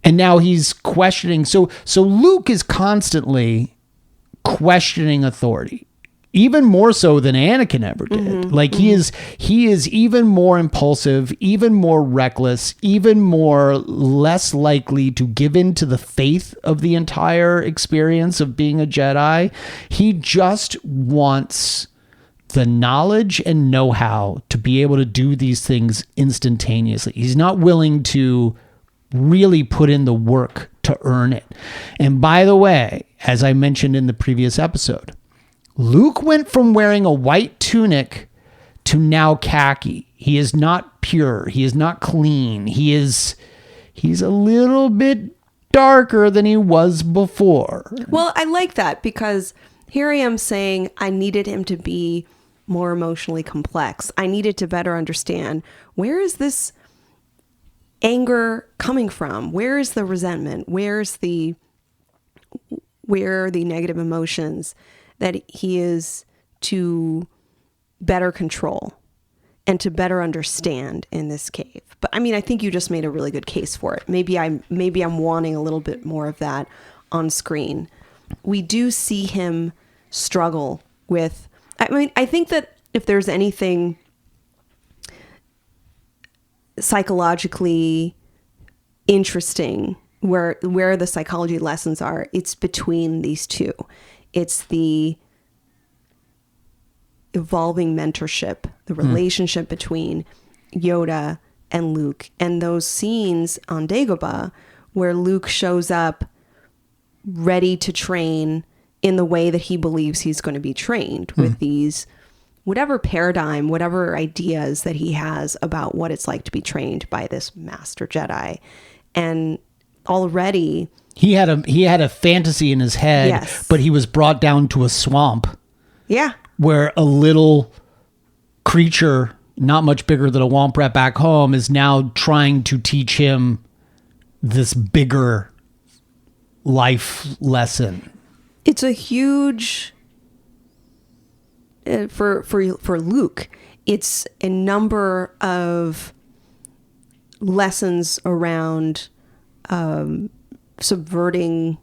now he's questioning. So Luke is constantly questioning authority. Even more so than Anakin ever did. Mm-hmm, like mm-hmm. he is even more impulsive, even more reckless, even more less likely to give in to the faith of the entire experience of being a Jedi. He just wants the knowledge and know-how to be able to do these things instantaneously. He's not willing to really put in the work to earn it. And by the way, as I mentioned in the previous episode, Luke went from wearing a white tunic to now khaki. He is not pure. He is not clean. He's a little bit darker than he was before. Well, I like that because here I am saying I needed him to be more emotionally complex. I needed to better understand, where is this anger coming from? Where is the resentment? Where are the negative emotions that he is to better control and to better understand in this cave? But I mean, I think you just made a really good case for it. Maybe I'm wanting a little bit more of that on screen. We do see him struggle with, I mean, I think that if there's anything psychologically interesting where the psychology lessons are, it's between these two. It's the evolving mentorship, the relationship between Yoda and Luke, and those scenes on Dagobah where Luke shows up ready to train in the way that he believes he's going to be trained with these, whatever paradigm, whatever ideas that he has about what it's like to be trained by this master Jedi. And already he had a fantasy in his head, yes, but he was brought down to a swamp. Yeah. Where a little creature, not much bigger than a womp rat back home, is now trying to teach him this bigger life lesson. It's a huge for Luke. It's a number of lessons around subverting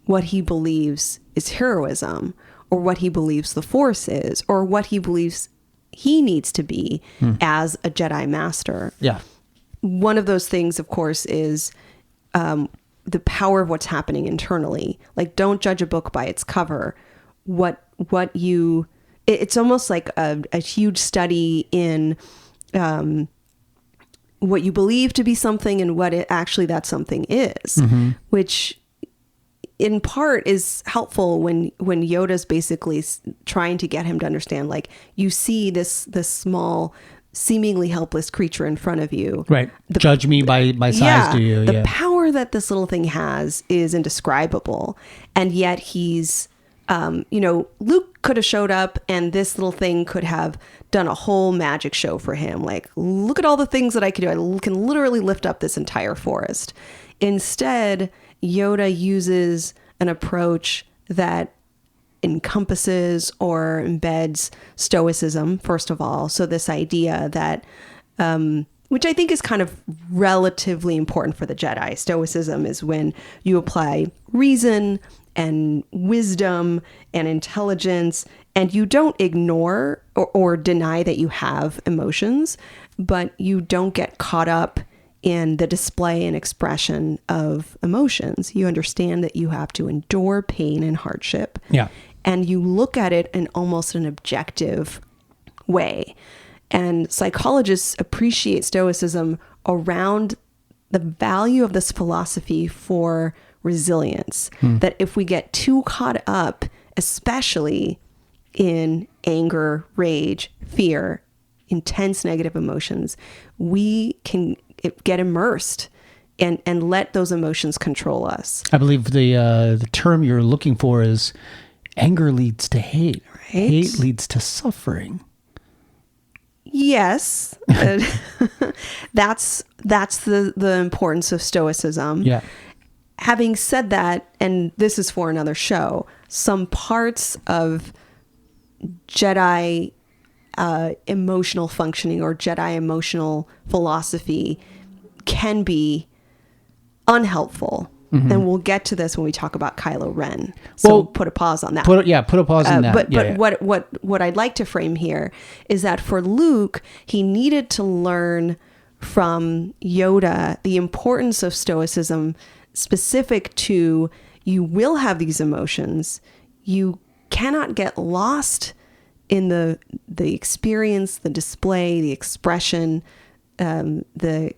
what he believes is heroism, or what he believes the Force is, or what he believes he needs to be as a Jedi Master. Yeah. One of those things, of course, is the power of what's happening internally. Like, don't judge a book by its cover. It's almost like a huge study in what you believe to be something and what that something is, which in part is helpful when Yoda's basically trying to get him to understand, like, you see this small, seemingly helpless creature in front of you. Right. Judge me by size, do you? The power that this little thing has is indescribable. And yet he's, Luke could have showed up and this little thing could have done a whole magic show for him. Like, look at all the things that I can do. I can literally lift up this entire forest. Instead, Yoda uses an approach that encompasses or embeds stoicism, first of all. So this idea that, which I think is kind of relatively important for the Jedi. Stoicism is when you apply reason and wisdom and intelligence, and you don't ignore or deny that you have emotions, but you don't get caught up in the display and expression of emotions. You understand that you have to endure pain and hardship. Yeah. And you look at it in almost an objective way. And psychologists appreciate stoicism around the value of this philosophy for resilience. That if we get too caught up, especially in anger, rage, fear, intense negative emotions, we can get immersed and let those emotions control us. I believe the term you're looking for is anger leads to hate. Right? Hate leads to suffering. Yes. That's the importance of stoicism. Yeah. Having said that, and this is for another show, some parts of Jedi emotional functioning or Jedi emotional philosophy can be unhelpful. And we'll get to this when we talk about Kylo Ren. So put a pause on that. Put a pause on that. But what I'd like to frame here is that for Luke, he needed to learn from Yoda the importance of stoicism, specific to, you will have these emotions. You cannot get lost in the experience, the display, the expression, the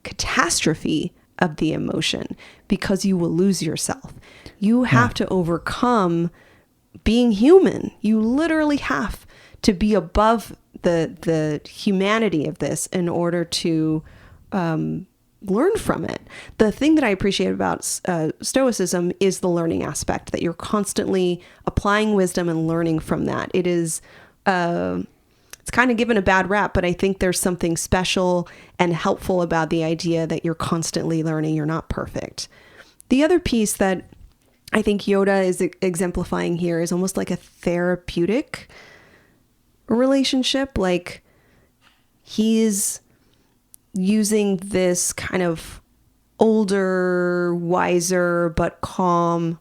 catastrophe of the emotion, because you will lose yourself. You have to overcome being human. You literally have to be above the humanity of this in order to learn from it. The thing that I appreciate about Stoicism is the learning aspect, that you're constantly applying wisdom and learning from that. It is, it's kind of given a bad rap, but I think there's something special and helpful about the idea that you're constantly learning. You're not perfect. The other piece that I think Yoda is exemplifying here is almost like a therapeutic relationship. Like, he's using this kind of older, wiser, but calm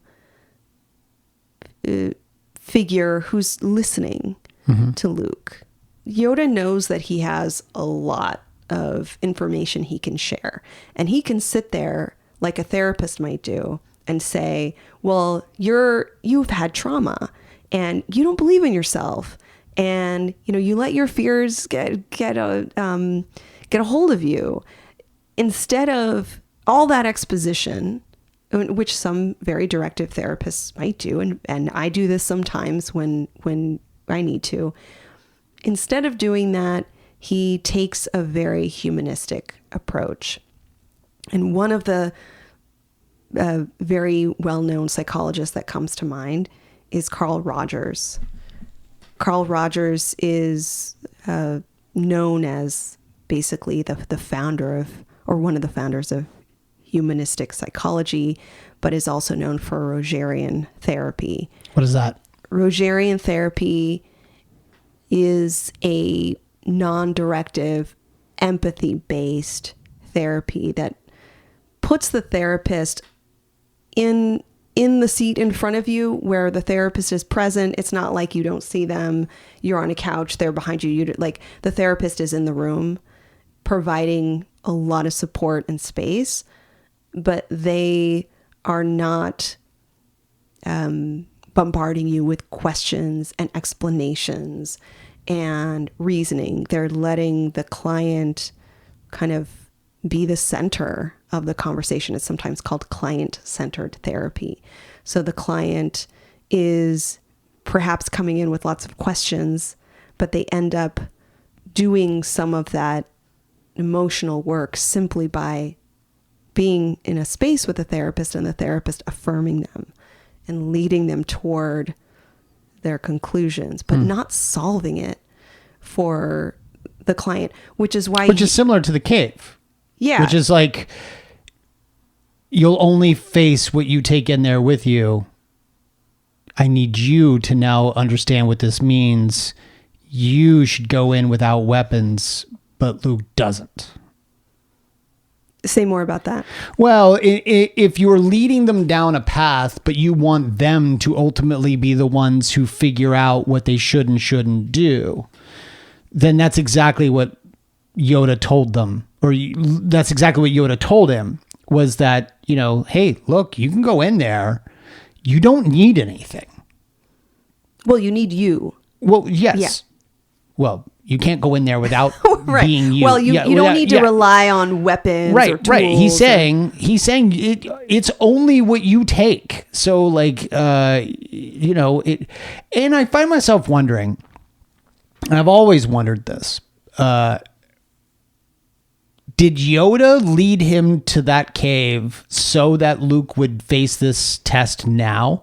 figure who's listening to Luke. Yoda knows that he has a lot of information he can share, and he can sit there like a therapist might do and say, well, you've had trauma and you don't believe in yourself, and you let your fears get a hold of you. Instead of all that exposition, which some very directive therapists might do, and I do this sometimes when I need to. Instead of doing that, he takes a very humanistic approach. And one of the very well-known psychologists that comes to mind is Carl Rogers. Carl Rogers is known as basically the founder of, or one of the founders of, humanistic psychology, but is also known for Rogerian Therapy. What is that? Rogerian Therapy is a non-directive, empathy-based therapy that puts the therapist in the seat in front of you, where the therapist is present. It's not like you don't see them. You're on a couch, they're behind you. Like, the therapist is in the room, providing a lot of support and space, but they are not bombarding you with questions and explanations and reasoning. They're letting the client kind of be the center of the conversation. It's sometimes called client-centered therapy. So the client is perhaps coming in with lots of questions, but they end up doing some of that emotional work simply by being in a space with a therapist, and the therapist affirming them and leading them toward their conclusions, but not solving it for the client, which is similar to the cave. Yeah. Which is like, you'll only face what you take in there with you. I need you to now understand what this means. You should go in without weapons, but Luke doesn't. Say more about that. Well, if you're leading them down a path, but you want them to ultimately be the ones who figure out what they should and shouldn't do, then that's exactly what Yoda told them. Or that's exactly what Yoda told him, was that, hey, look, you can go in there. You don't need anything. Well, you need you. Well, yes. Yeah. Well, you can't go in there without right. being you. Well, you don't need to rely on weapons or tools. Right. He's saying it's only what you take. So like, and I find myself wondering, and I've always wondered this, did Yoda lead him to that cave so that Luke would face this test now?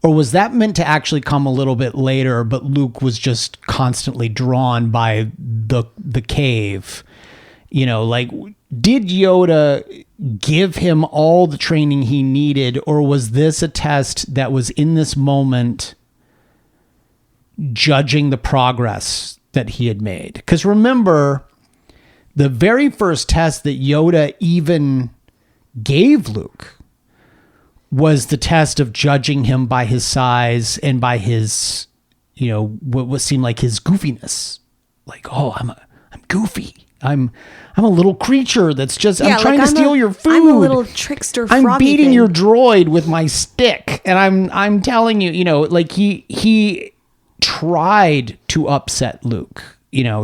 Or was that meant to actually come a little bit later, but Luke was just constantly drawn by the cave? Like, did Yoda give him all the training he needed, or was this a test that was in this moment judging the progress that he had made? Because remember, the very first test that Yoda even gave Luke was the test of judging him by his size and by his, what seemed like his goofiness. Like, oh, I'm goofy. I'm a little creature that's just, I'm trying to steal your food. I'm a little trickster froggy I'm beating thing. your droid with my stick. And I'm telling you, like he tried to upset Luke,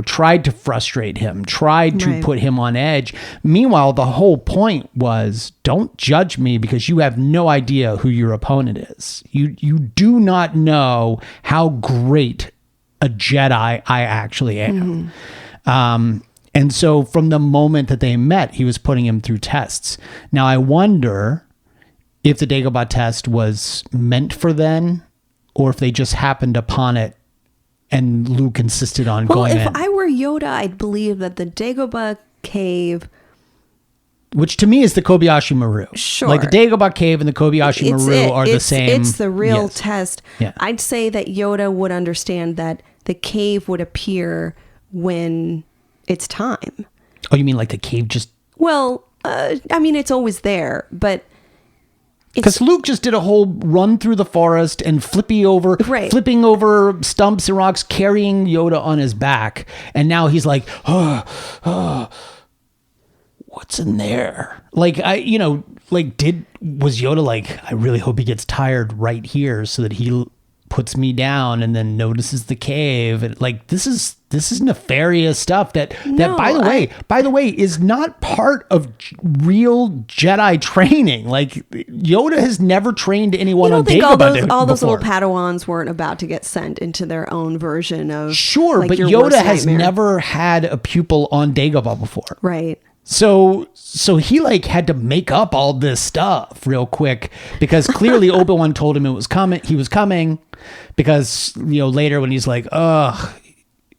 tried to frustrate him, tried to Right. put him on edge. Meanwhile, the whole point was, don't judge me because you have no idea who your opponent is. You do not know how great a Jedi I actually am. And so from the moment that they met, he was putting him through tests. Now, I wonder if the Dagobah test was meant for then, or if they just happened upon it and Luke insisted on Well, going if in. I were Yoda, I'd believe that the Dagobah cave, Which to me is the Kobayashi Maru. Sure. Like the Dagobah cave and the Kobayashi Maru are the same. It's the real Yes. test. Yeah. I'd say that Yoda would understand that the cave would appear when it's time. Oh, you mean like the cave just... Well, I mean, it's always there, but Because Luke just did a whole run through the forest and flipping over stumps and rocks, carrying Yoda on his back. And now he's like, what's in there? Like, was Yoda like, I really hope he gets tired right here so that he puts me down and then notices the cave. And like, this is nefarious stuff that by the way is not part of real Jedi training. Like, Yoda has never trained anyone on Dagobah all those before. little Padawans weren't about to get sent into their own version of Sure, but your Yoda worst has nightmare. never had a pupil on Dagobah before. Right. So he like had to make up all this stuff real quick because clearly Obi-Wan told him it was coming. He was coming because later when he's like, ugh,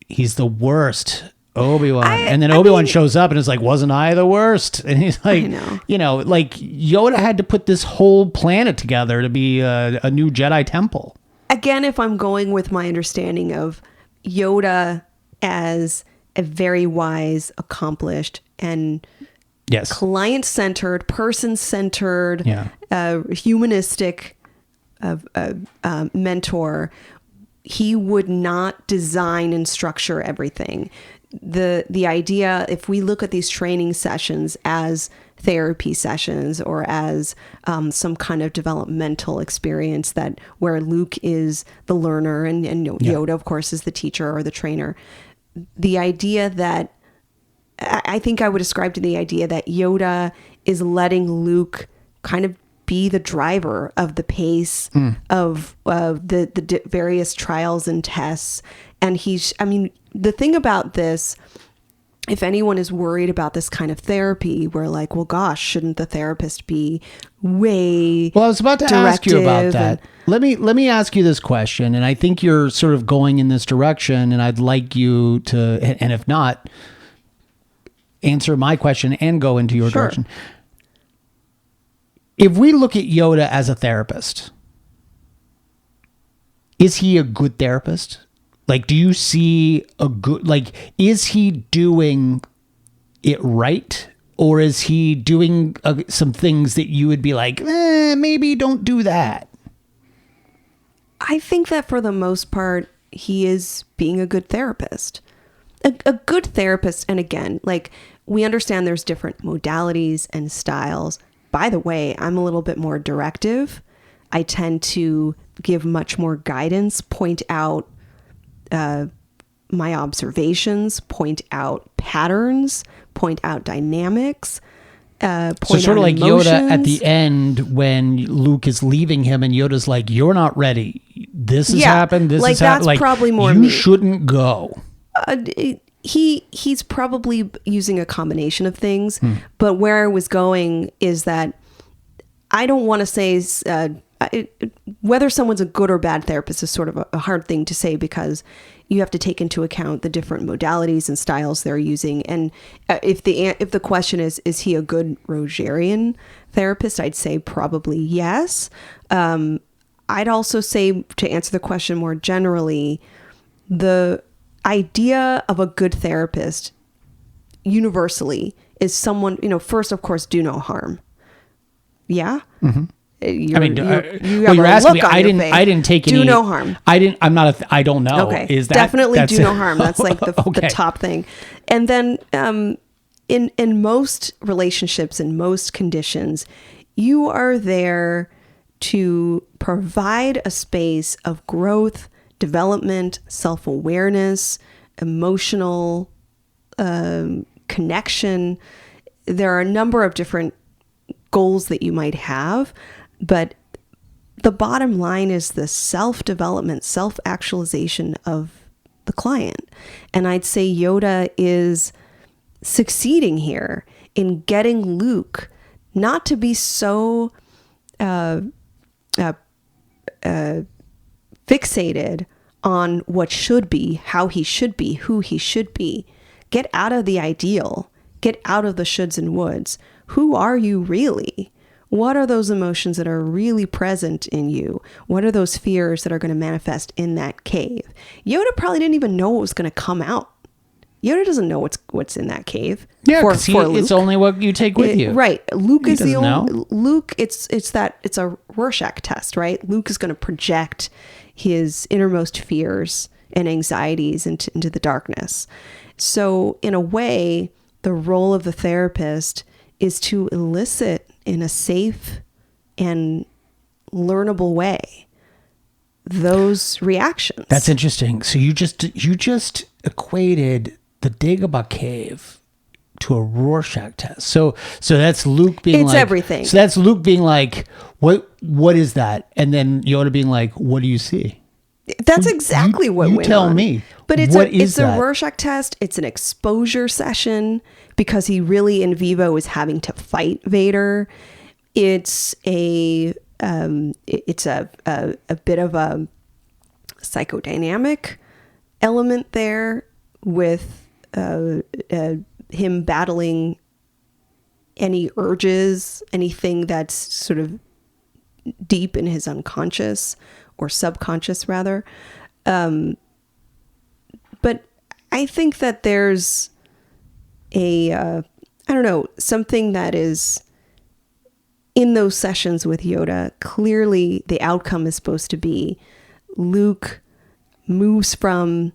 he's the worst, Obi-Wan. And then Obi-Wan shows up and is like, wasn't I the worst? And he's like, like Yoda had to put this whole planet together to be a new Jedi temple. Again, if I'm going with my understanding of Yoda as a very wise, accomplished, and Yes. client-centered, person-centered, humanistic mentor, he would not design and structure everything. The idea, if we look at these training sessions as therapy sessions or as some kind of developmental experience that where Luke is the learner and Yoda, of course, is the teacher or the trainer, the idea that I think I would describe to the idea that Yoda is letting Luke kind of be the driver of the pace of the various trials and tests. And the thing about this, if anyone is worried about this kind of therapy, we're like, well, gosh, shouldn't the therapist be way Well, I was about to ask you about directive that. Let me ask you this question, and I think you're sort of going in this direction, and I'd like you to, and if not, answer my question and go into your Sure. direction. If we look at Yoda as a therapist, is he a good therapist? Like, do you see a good, like, is he doing it right? Or is he doing some things that you would be like, maybe don't do that? I think that for the most part, he is being a good therapist. A good therapist, and again, like, we understand there's different modalities and styles. By the way, I'm a little bit more directive. I tend to give much more guidance, point out my observations, point out patterns, point out dynamics, So point sort of out like emotions. Yoda at the end when Luke is leaving him and Yoda's like, you're not ready. This has happened. This like, has happened. that's Like, probably more you me. shouldn't go. He's probably using a combination of things, but where I was going is that I don't want to say whether someone's a good or bad therapist is sort of a hard thing to say because you have to take into account the different modalities and styles they're using. And if the question is he a good Rogerian therapist, I'd say probably yes. I'd also say, to answer the question more generally, the idea of a good therapist universally is someone, first, of course, do no harm. Yeah. Mm-hmm. You're asking me. I didn't take any. Do no harm. I'm not. I don't know. Okay. Is that definitely do no harm? That's like the Okay. top thing. And then in most relationships, in most conditions, you are there to provide a space of growth, development, self-awareness, emotional connection. There are a number of different goals that you might have, but the bottom line is the self-development, self-actualization of the client. And I'd say Yoda is succeeding here in getting Luke not to be so fixated on what should be, how he should be, who he should be. Get out of the ideal. Get out of the shoulds and woulds. Who are you really? What are those emotions that are really present in you? What are those fears that are going to manifest in that cave? Yoda probably didn't even know what was going to come out. Yoda doesn't know what's in that cave. Yeah, because it's only what you take with you. Right. Luke is the only know. Luke, it's a Rorschach test, right? Luke is going to project his innermost fears and anxieties into the darkness. So in a way, the role of the therapist is to elicit in a safe and learnable way those reactions. That's interesting. So you just equated the Dagobah cave to a Rorschach test. So that's Luke being It's like everything. So that's Luke being like, what is that? And then Yoda being like, what do you see? That's exactly what you went tell on. me. But it's What a Rorschach test. It's an exposure session because he really in vivo is having to fight Vader. It's a bit of a psychodynamic element there with him battling any urges, anything that's sort of deep in his unconscious or subconscious rather. But I think that there's something that is in those sessions with Yoda. Clearly the outcome is supposed to be Luke moves from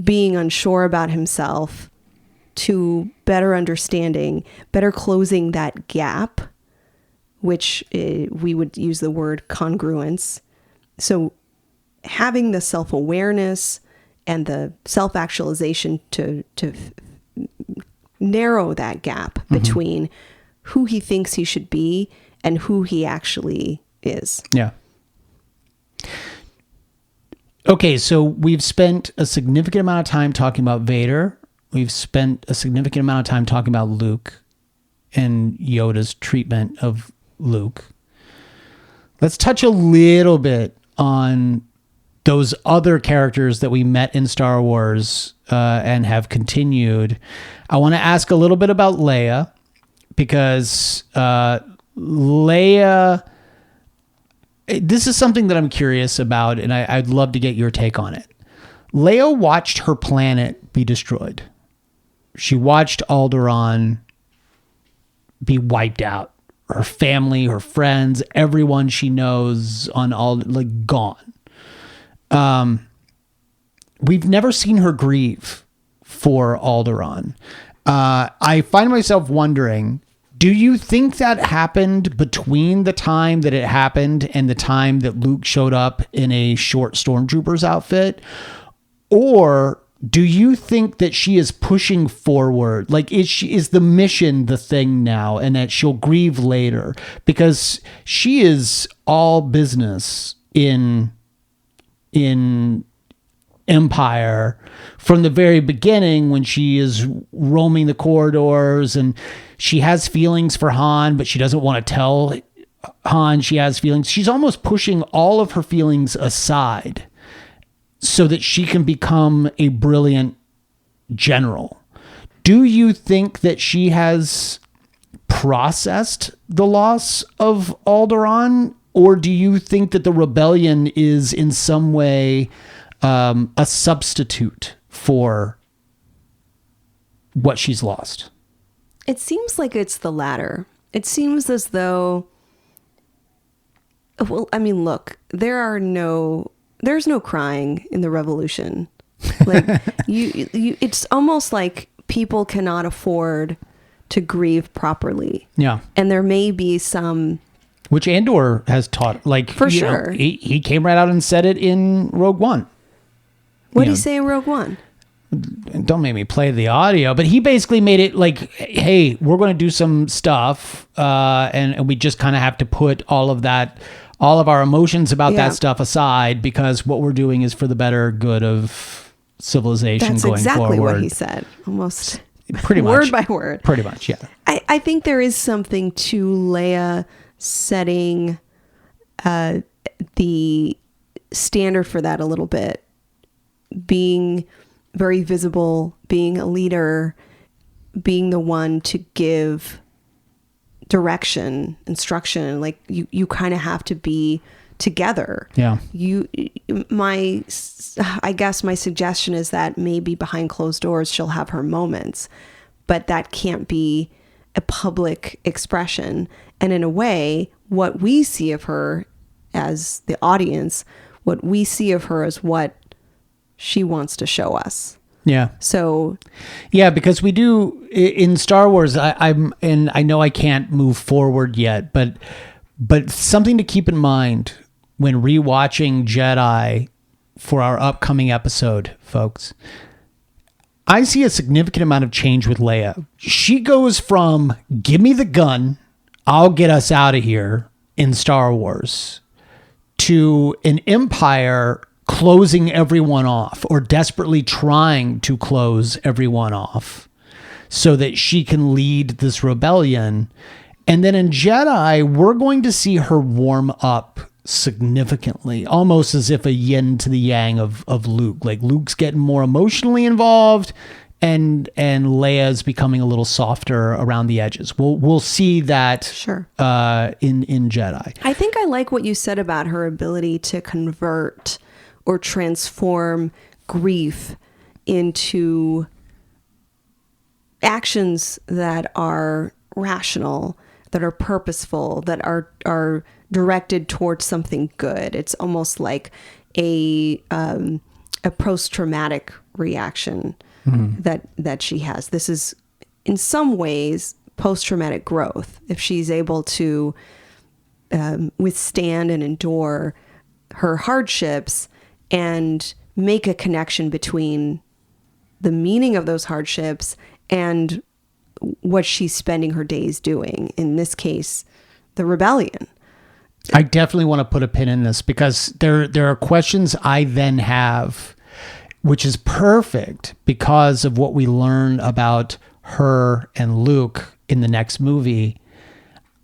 being unsure about himself to better understanding, better closing that gap, which we would use the word congruence. So having the self-awareness and the self-actualization to narrow that gap between who he thinks he should be and who he actually is. Yeah. Okay, so we've spent a significant amount of time talking about Vader. We've spent a significant amount of time talking about Luke and Yoda's treatment of Luke. Let's touch a little bit on those other characters that we met in Star Wars and have continued. I want to ask a little bit about Leia, because Leia, this is something that I'm curious about, and I'd love to get your take on it. Leia watched her planet be destroyed. She watched Alderaan be wiped out. Her family, her friends, everyone she knows gone. We've never seen her grieve for Alderaan. I find myself wondering, do you think that happened between the time that it happened and the time that Luke showed up in a short stormtrooper's outfit? Or do you think that she is pushing forward? Like, is the mission the thing now, and that she'll grieve later? Because she is all business in Empire from the very beginning, when she is roaming the corridors and she has feelings for Han, but she doesn't want to tell Han she has feelings. She's almost pushing all of her feelings aside so that she can become a brilliant general. Do you think that she has processed the loss of Alderaan, or do you think that the rebellion is in some way a substitute for what she's lost? It seems like it's the latter. It seems as though, well, I mean, look, there's no crying in the revolution. Like it's almost like people cannot afford to grieve properly. Yeah. And there may be some, which Andor has taught, like, for sure. He came right out and said it in Rogue One. What did he say in Rogue One? Don't make me play the audio, but he basically made it like, hey, we're going to do some stuff, and we just kind of have to put all of our emotions about that stuff aside, because what we're doing is for the better good of civilization going forward. That's exactly what he said, almost pretty much word by word. Pretty much, yeah. I think there is something to Leia setting the standard for that a little bit, being very visible, being a leader, being the one to give direction, instruction. Like you kind of have to be together. Yeah. I guess my suggestion is that maybe behind closed doors she'll have her moments, but that can't be a public expression. And in a way, what we see of her as the audience, what we see of her is what she wants to show us. Yeah. So, yeah, because we do in Star Wars. I know I can't move forward yet, but something to keep in mind when rewatching Jedi for our upcoming episode, folks. I see a significant amount of change with Leia. She goes from "give me the gun, I'll get us out of here" in Star Wars to an Empire closing everyone off, or desperately trying to close everyone off so that she can lead this rebellion. And then in Jedi, we're going to see her warm up significantly, almost as if a yin to the yang of Luke. Like Luke's getting more emotionally involved, and Leia's becoming a little softer around the edges. We'll see that sure. In Jedi. I think I like what you said about her ability to convert or transform grief into actions that are rational, that are purposeful, that are directed towards something good. It's almost like a post-traumatic reaction that she has. This is in some ways post-traumatic growth. If she's able to withstand and endure her hardships and make a connection between the meaning of those hardships and what she's spending her days doing. In this case, the rebellion. I definitely want to put a pin in this, because there are questions I then have, which is perfect because of what we learn about her and Luke in the next movie.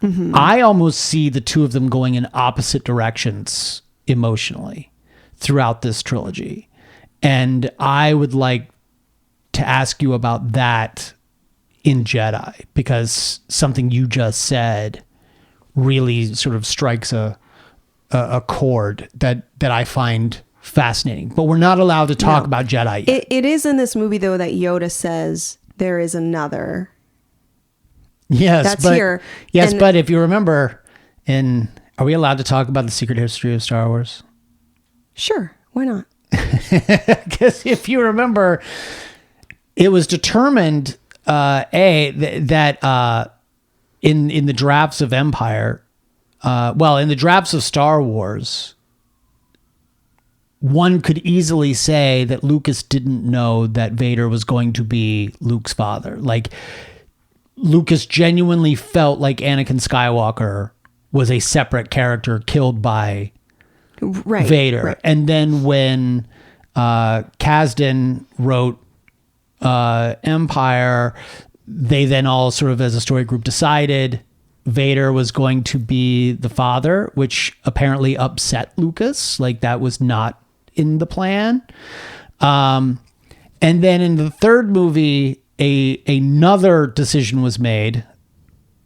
Mm-hmm. I almost see the two of them going in opposite directions emotionally throughout this trilogy. And I would like to ask you about that in Jedi, because something you just said really sort of strikes a chord that I find fascinating. But we're not allowed to talk about Jedi yet. It is in this movie, though, that Yoda says there is another. Yes, that's but, here. Yes, but if you remember, are we allowed to talk about the secret history of Star Wars? Sure, why not? Because if you remember, it was determined that in the drafts of Empire, in the drafts of Star Wars, one could easily say that Lucas didn't know that Vader was going to be Luke's father. Like, Lucas genuinely felt like Anakin Skywalker was a separate character killed by Vader. Right. And then when Kasdan wrote Empire, they then all sort of as a story group decided Vader was going to be the father, which apparently upset Lucas. Like, that was not in the plan. And then in the third movie, another decision was made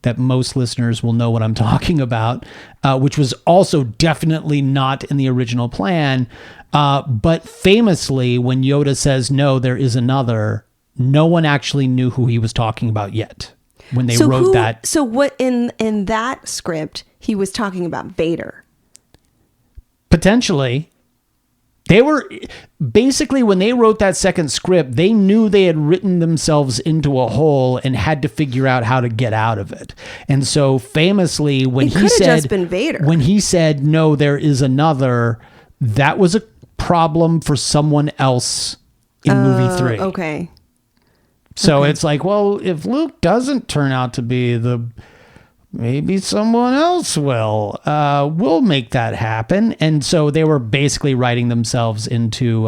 that most listeners will know what I'm talking about, which was also definitely not in the original plan. But famously, when Yoda says, "No, there is another," no one actually knew who he was talking about yet when they wrote that. So what in that script, he was talking about Vader? Potentially. They were basically, when they wrote that second script, they knew they had written themselves into a hole and had to figure out how to get out of it. And so famously, when he said, just been Vader. When he said, "No, there is another," that was a problem for someone else in movie 3. Okay. So it's like, well, if Luke doesn't turn out to be maybe someone else will. We'll make that happen. And so they were basically writing themselves into...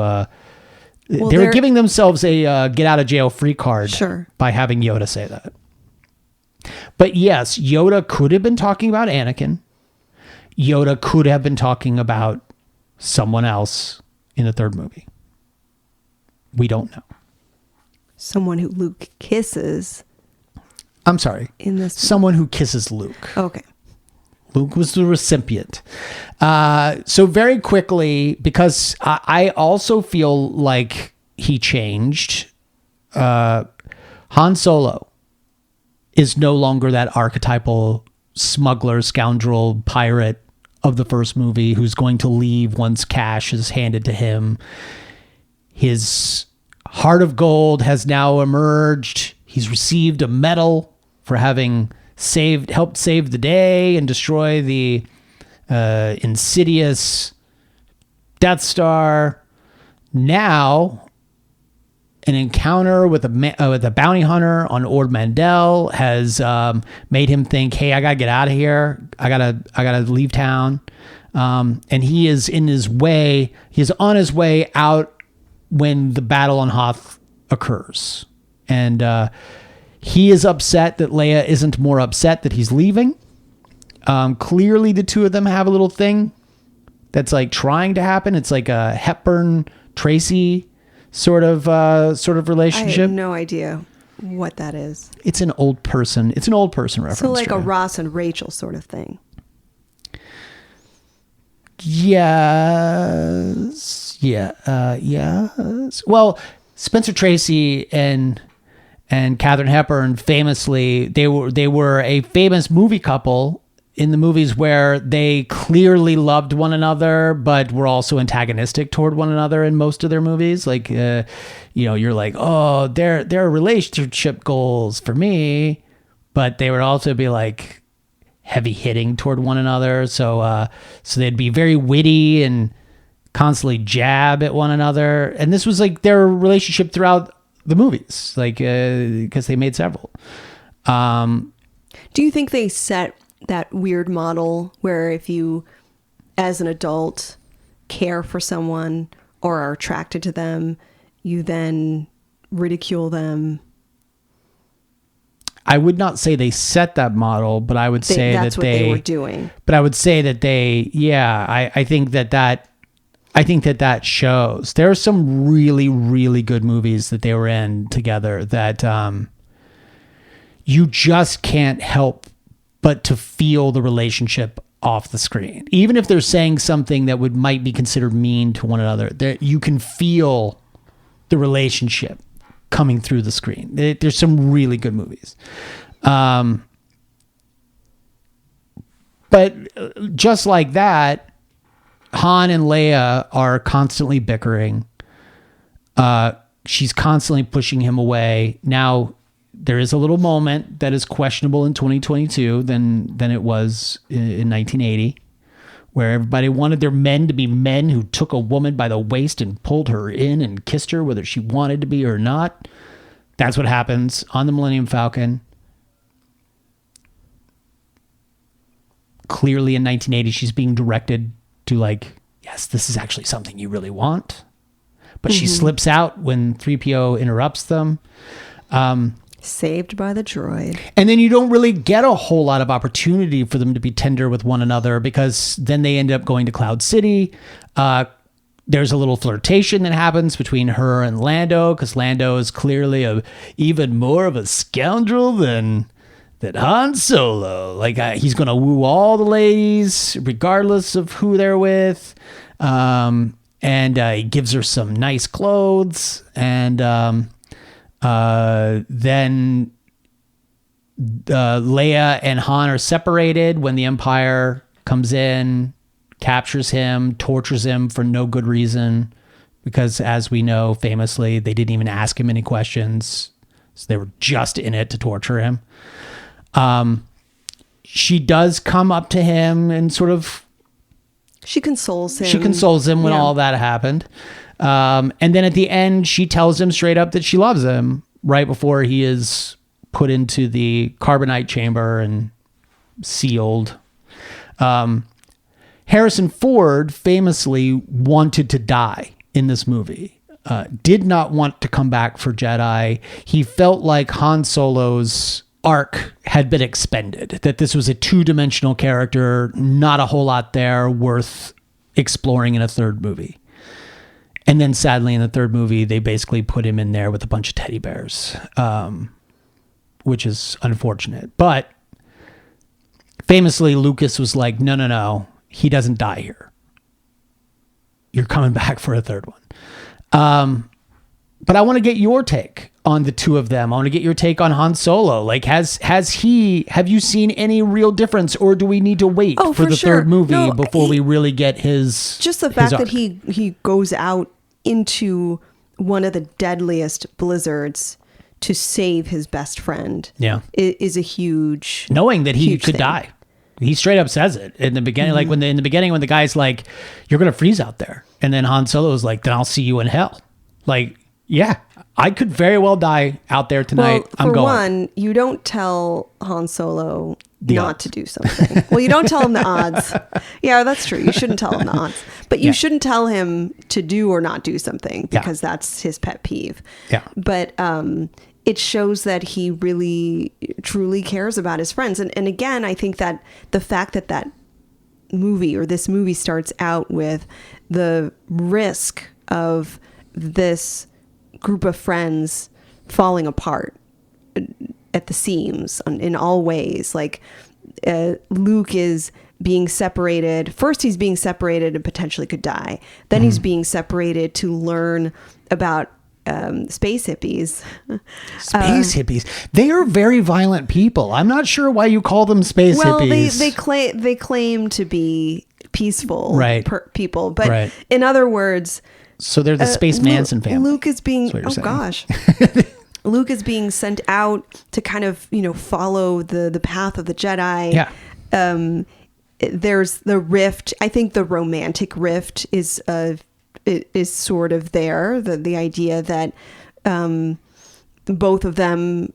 they were giving themselves a get out of jail free card by having Yoda say that. But yes, Yoda could have been talking about Anakin. Yoda could have been talking about someone else in the third movie. We don't know. Someone who Luke kisses. I'm sorry. In this, someone who kisses Luke. Okay. Luke was the recipient. So very quickly, because I also feel like he changed. Han Solo is no longer that archetypal smuggler, scoundrel, pirate of the first movie who's going to leave once cash is handed to him. His heart of gold has now emerged. He's received a medal for having helped save the day and destroy the insidious Death Star. Now, an encounter with a bounty hunter on Ord Mantell has made him think, "Hey, I gotta get out of here. I gotta leave town." And he is in his way. He's on his way out when the battle on Hoth occurs, and he is upset that Leia isn't more upset that he's leaving. Clearly, the two of them have a little thing that's like trying to happen. It's like a Hepburn Tracy sort of relationship. I have no idea what that is. It's an old person reference. So like a Ross and Rachel sort of thing. Yes. Yeah. Yes. Well, Spencer Tracy and Katharine Hepburn famously, they were a famous movie couple in the movies where they clearly loved one another, but were also antagonistic toward one another in most of their movies. Like, you're like, oh, they're relationship goals for me, but they would also be like heavy hitting toward one another. So they'd be very witty and constantly jab at one another. And this was like their relationship throughout the movies, like, because they made several. Do you think they set that weird model where if you, as an adult, care for someone or are attracted to them, you then ridicule them? I would not say they set that model, but I would say that's what they were doing. But I would say that I think that shows. There are some really, really good movies that they were in together that you just can't help but to feel the relationship off the screen. Even if they're saying something that might be considered mean to one another, you can feel the relationship coming through the screen. There's some really good movies. But just like that, Han and Leia are constantly bickering. She's constantly pushing him away. Now, there is a little moment that is questionable in 2022 than it was in 1980, where everybody wanted their men to be men who took a woman by the waist and pulled her in and kissed her whether she wanted to be or not. That's what happens on the Millennium Falcon. Clearly in 1980, she's being directed to like, yes, this is actually something you really want. But she slips out when 3PO interrupts them. Saved by the droid. And then you don't really get a whole lot of opportunity for them to be tender with one another, because then they end up going to Cloud City. There's a little flirtation that happens between her and Lando, because Lando is clearly even more of a scoundrel than Han Solo. Like, he's going to woo all the ladies, regardless of who they're with. And he gives her some nice clothes. And then Leia and Han are separated when the Empire comes in, captures him, tortures him for no good reason, because as we know, famously, they didn't even ask him any questions. So they were just in it to torture him. She does come up to him and sort of She consoles him. She consoles him when Yeah. all that happened. And then at the end, she tells him straight up that she loves him right before he is put into the carbonite chamber and sealed. Harrison Ford famously wanted to die in this movie. Did not want to come back for Jedi. He felt like Han Solo's arc had been expended, that this was a two-dimensional character, not a whole lot there worth exploring in a third movie. And then sadly in the third movie, they basically put him in there with a bunch of teddy bears, which is unfortunate. But famously, Lucas was like, no, he doesn't die here. You're coming back for a third one. But I want to get your take on the two of them. I want to get your take on Han Solo. Like, have you seen any real difference, or do we need to wait for the third movie before we really get his just the fact arc? that he goes out into one of the deadliest blizzards to save his best friend is a huge, knowing that he huge could thing. die. He straight up says it in the beginning. Like when in the beginning, when the guy's like, you're going to freeze out there. And then Han Solo's like, then I'll see you in hell. Like, yeah, I could very well die out there tonight. Well, I'm for going. one, you don't tell Han Solo not to do something. Well, you don't tell him the odds. Yeah, that's true. You shouldn't tell him the odds. But you shouldn't tell him to do or not do something because that's his pet peeve. Yeah. But it shows that he really, truly cares about his friends. And again, I think that the fact that this movie starts out with the risk of this group of friends falling apart at the seams in all ways. Like Luke is being separated. First, he's being separated and potentially could die. Then he's being separated to learn about space hippies. Space hippies. They are very violent people. I'm not sure why you call them space hippies. They claim to be peaceful people, but Right. in other words, so they're the Space Manson family. Luke is being gosh. Luke is being sent out to kind of, follow the path of the Jedi. Yeah. There's the rift. I think the romantic rift is sort of there. The idea that both of them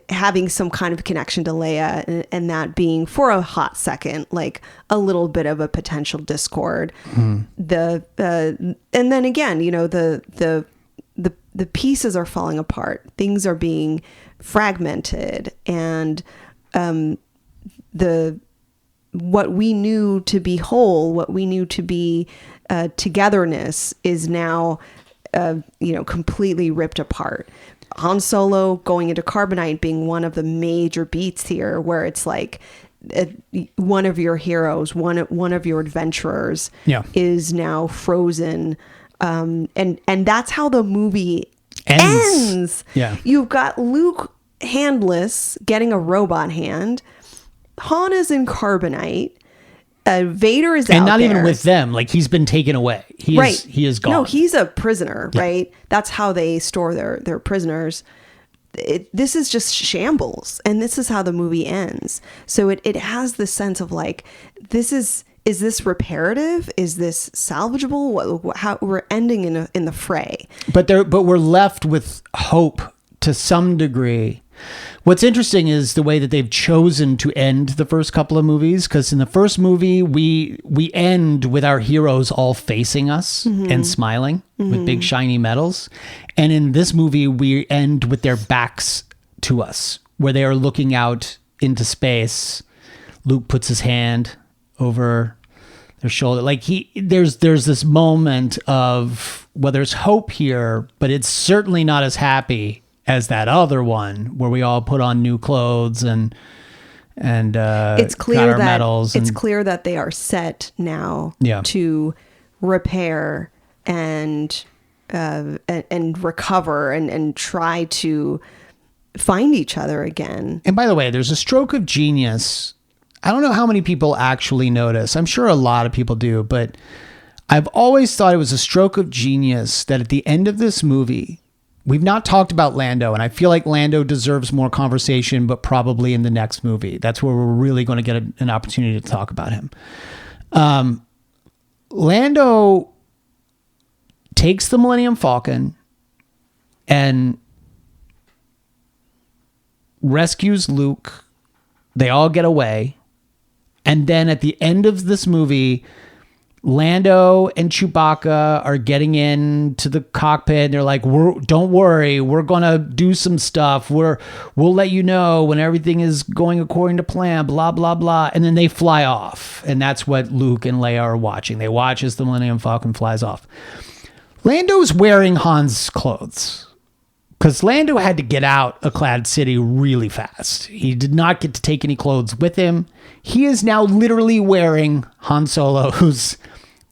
having some kind of connection to Leia, and that being for a hot second like a little bit of a potential discord. And then again, the pieces are falling apart. Things are being fragmented, and what we knew to be whole, what we knew to be togetherness, is now completely ripped apart. Han Solo going into carbonite being one of the major beats here, where it's like one of your heroes, one of your adventurers is now frozen. And that's how the movie ends. Yeah. You've got Luke handless, getting a robot hand. Han is in carbonite. Vader is out there. And not even with them. Like, he's been taken away. He is gone. No, he's a prisoner, right? That's how they store their prisoners. This is just shambles. And this is how the movie ends. So it has this sense of like, is this reparative? Is this salvageable? How we're ending in the fray. But we're left with hope to some degree. What's interesting is the way that they've chosen to end the first couple of movies, because in the first movie, we end with our heroes all facing us and smiling with big shiny medals. And in this movie, we end with their backs to us, where they are looking out into space. Luke puts his hand over their shoulder. Like there's this moment of, well, there's hope here, but it's certainly not as happy as that other one where we all put on new clothes and it's clear got our that medals. It's clear that they are set now to repair and recover and try to find each other again. And by the way, there's a stroke of genius. I don't know how many people actually notice. I'm sure a lot of people do, but I've always thought it was a stroke of genius that at the end of this movie, we've not talked about Lando, and I feel like Lando deserves more conversation, but probably in the next movie. That's where we're really going to get an opportunity to talk about him. Lando takes the Millennium Falcon and rescues Luke. They all get away. And then at the end of this movie, Lando and Chewbacca are getting into the cockpit. And they're like, don't worry, we're going to do some stuff. We'll let you know when everything is going according to plan, blah, blah, blah. And then they fly off. And that's what Luke and Leia are watching. They watch as the Millennium Falcon flies off. Lando's wearing Han's clothes. Because Lando had to get out of Cloud City really fast. He did not get to take any clothes with him. He is now literally wearing Han Solo's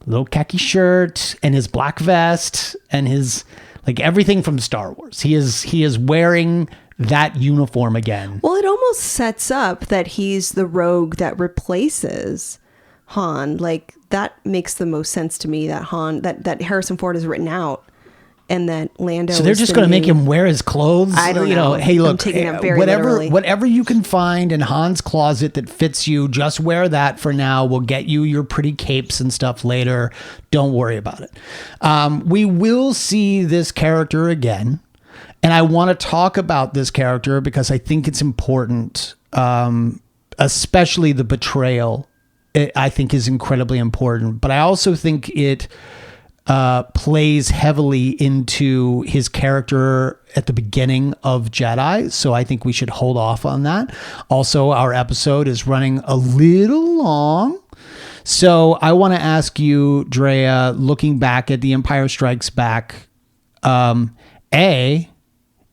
little khaki shirt and his black vest and his, like, everything from Star Wars. He is wearing that uniform again. Well, it almost sets up that he's the rogue that replaces Han. Like, that makes the most sense to me, that Harrison Ford has written out. And that Lando. So they're just going to make him wear his clothes. I don't know. Hey, look, I'm taking that very literally. Whatever you can find in Han's closet that fits you, just wear that for now. We'll get you your pretty capes and stuff later. Don't worry about it. We will see this character again, and I want to talk about this character because I think it's important, especially the betrayal. I think is incredibly important, but I also think it plays heavily into his character at the beginning of Jedi. So I think we should hold off on that. Also, our episode is running a little long. So I want to ask you, Drea, looking back at The Empire Strikes Back, A,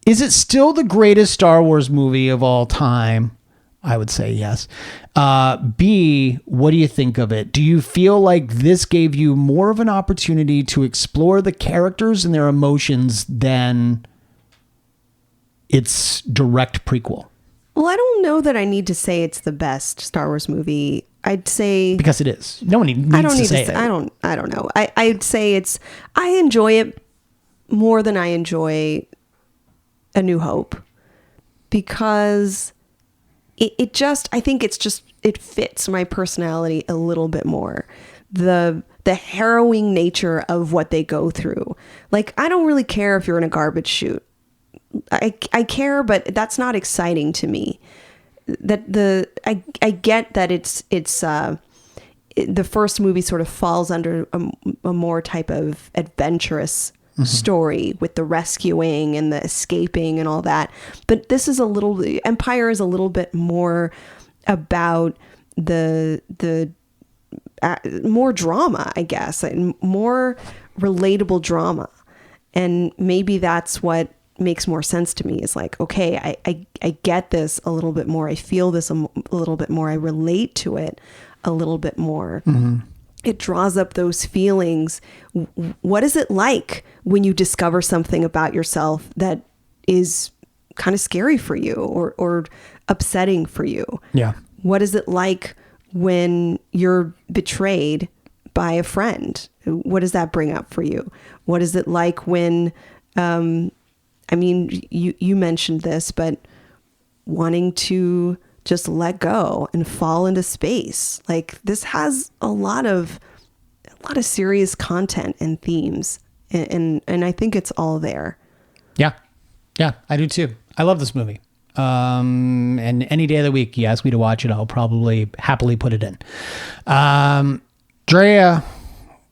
is it still the greatest Star Wars movie of all time? I would say yes. B, what do you think of it? Do you feel like this gave you more of an opportunity to explore the characters and their emotions than its direct prequel? Well, I don't know that I need to say it's the best Star Wars movie. I'd say because it is. No one needs to say it. I don't know. I'd say I enjoy it more than I enjoy A New Hope because I think it fits my personality a little bit more. The harrowing nature of what they go through. Like, I don't really care if you're in a garbage chute. I care, but that's not exciting to me. I get that it's the first movie sort of falls under a more type of adventurous story with the rescuing and the escaping and all that. But this is Empire is a little bit more about the more drama, I guess, and more relatable drama. And maybe that's what makes more sense to me is like, okay, I get this a little bit more. I feel this a little bit more. I relate to it a little bit more. Mm-hmm. It draws up those feelings. What is it like when you discover something about yourself that is kind of scary for you or upsetting for you? Yeah. What is it like when you're betrayed by a friend? What does that bring up for you? What is it like when, you mentioned this, but wanting to just let go and fall into space. Like, this has a lot of serious content and themes, and I think it's all there. Yeah, I do too. I love this movie. And any day of the week you ask me to watch it, I'll probably happily put it in. Drea,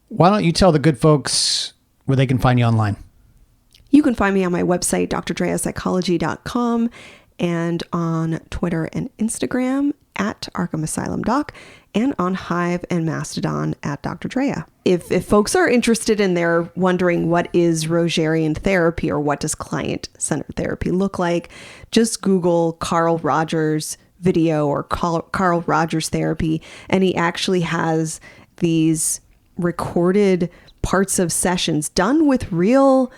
why don't you tell the good folks where they can find you online? You can find me on my website, drdreapsychology.com, and on Twitter and Instagram at Arkham Asylum Doc, and on Hive and Mastodon at Dr. Drea. If folks are interested and they're wondering what is Rogerian Therapy or what does client-centered therapy look like, just Google Carl Rogers video or Carl Rogers Therapy, and he actually has these recorded parts of sessions done with real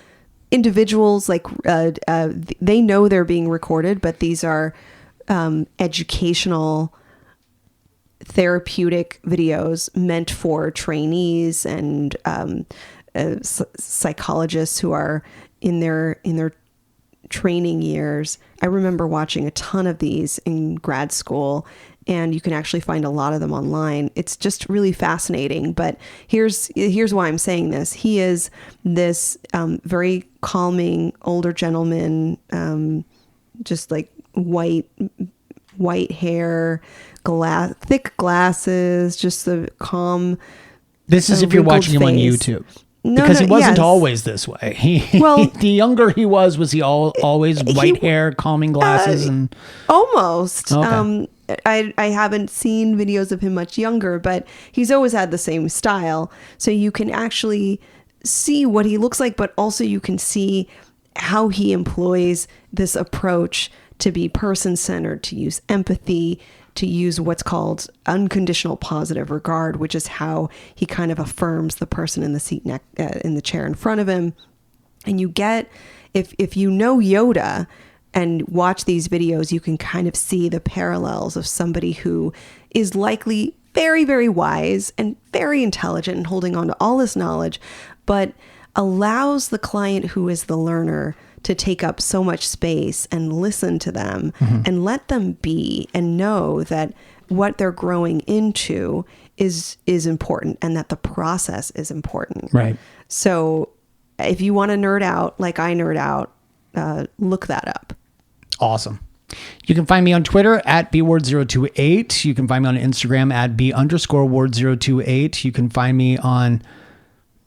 individuals. Like they know they're being recorded, but these are educational therapeutic videos meant for trainees and psychologists who are in their training years, I remember watching a ton of these in grad school, and you can actually find a lot of them online. It's just really fascinating. But here's why I'm saying this. He is this very calming older gentleman, just like white hair, thick glasses, just the calm. This is if you're watching him on YouTube. Because he wasn't always this way. Well, the younger he was he always white hair, calming glasses, and almost. Okay. I haven't seen videos of him much younger, but he's always had the same style. So you can actually see what he looks like, but also you can see how he employs this approach to be person-centered, to use empathy, to use what's called unconditional positive regard, which is how he kind of affirms the person in the seat in the chair in front of him. And you get, if you know Yoda and watch these videos, you can kind of see the parallels of somebody who is likely very, very wise and very intelligent and holding on to all this knowledge, but allows the client who is the learner to take up so much space and listen to them and let them be and know that what they're growing into is important and that the process is important. Right. So if you want to nerd out like I nerd out, look that up. Awesome. You can find me on Twitter at bward028. You can find me on Instagram at b_ward028. You can find me on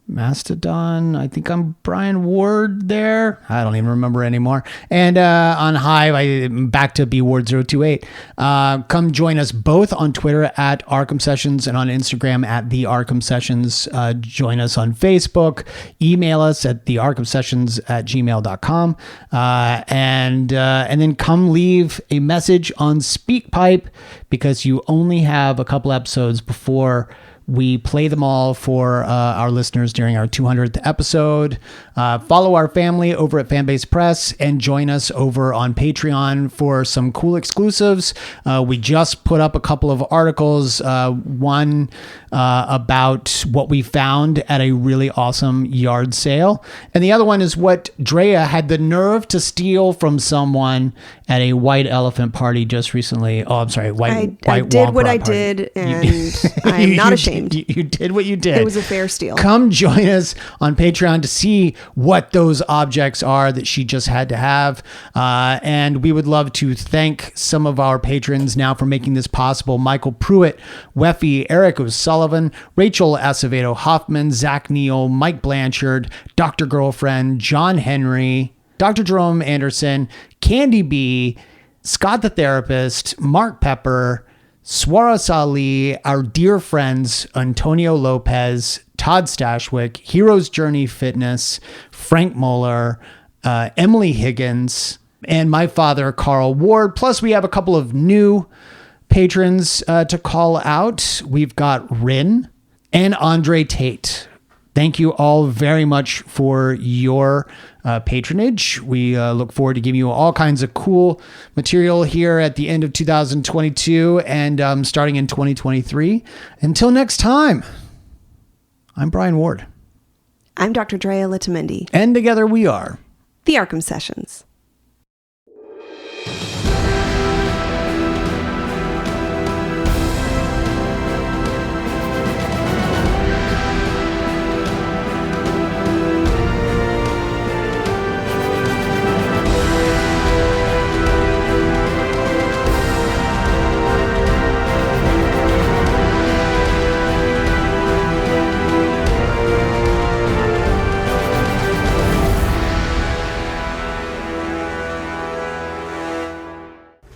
Mastodon. I think I'm Brian Ward there. I don't even remember anymore. And on Hive, I'm back to bward028. Come join us both on Twitter at Arkham Sessions and on Instagram at The Arkham Sessions. Join us on Facebook. Email us at thearkhamsessions@gmail.com. And then come leave a message on SpeakPipe, because you only have a couple episodes before we play them all for our listeners during our 200th episode. Follow our family over at Fanbase Press and join us over on Patreon for some cool exclusives. We just put up a couple of articles, one about what we found at a really awesome yard sale. And the other one is what Drea had the nerve to steal from someone at a white elephant party just recently. Oh, I'm sorry. I did what I did, and I'm not ashamed. You did what you did. It was a fair steal. Come join us on Patreon to see what those objects are that she just had to have. And we would love to thank some of our patrons now for making this possible. Michael Pruitt, Weffy, Eric O'Sullivan, Rachel Acevedo Hoffman, Zach Neal, Mike Blanchard, Dr. Girlfriend, John Henry, Dr. Jerome Anderson, Candy B, Scott the Therapist, Mark Pepper, Swara Sali, our dear friends Antonio Lopez, Todd Stashwick, Hero's Journey Fitness, Frank Moeller, Emily Higgins, and my father, Carl Ward. Plus, we have a couple of new patrons to call out. We've got Rin and Andre Tate. Thank you all very much for your patronage. We look forward to giving you all kinds of cool material here at the end of 2022 and starting in 2023. Until next time, I'm Brian Ward. I'm Dr. Drea Litamendi. And together we are The Arkham Sessions.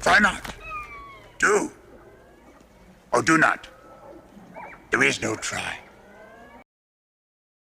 Try not. Do. Or do not. There is no try.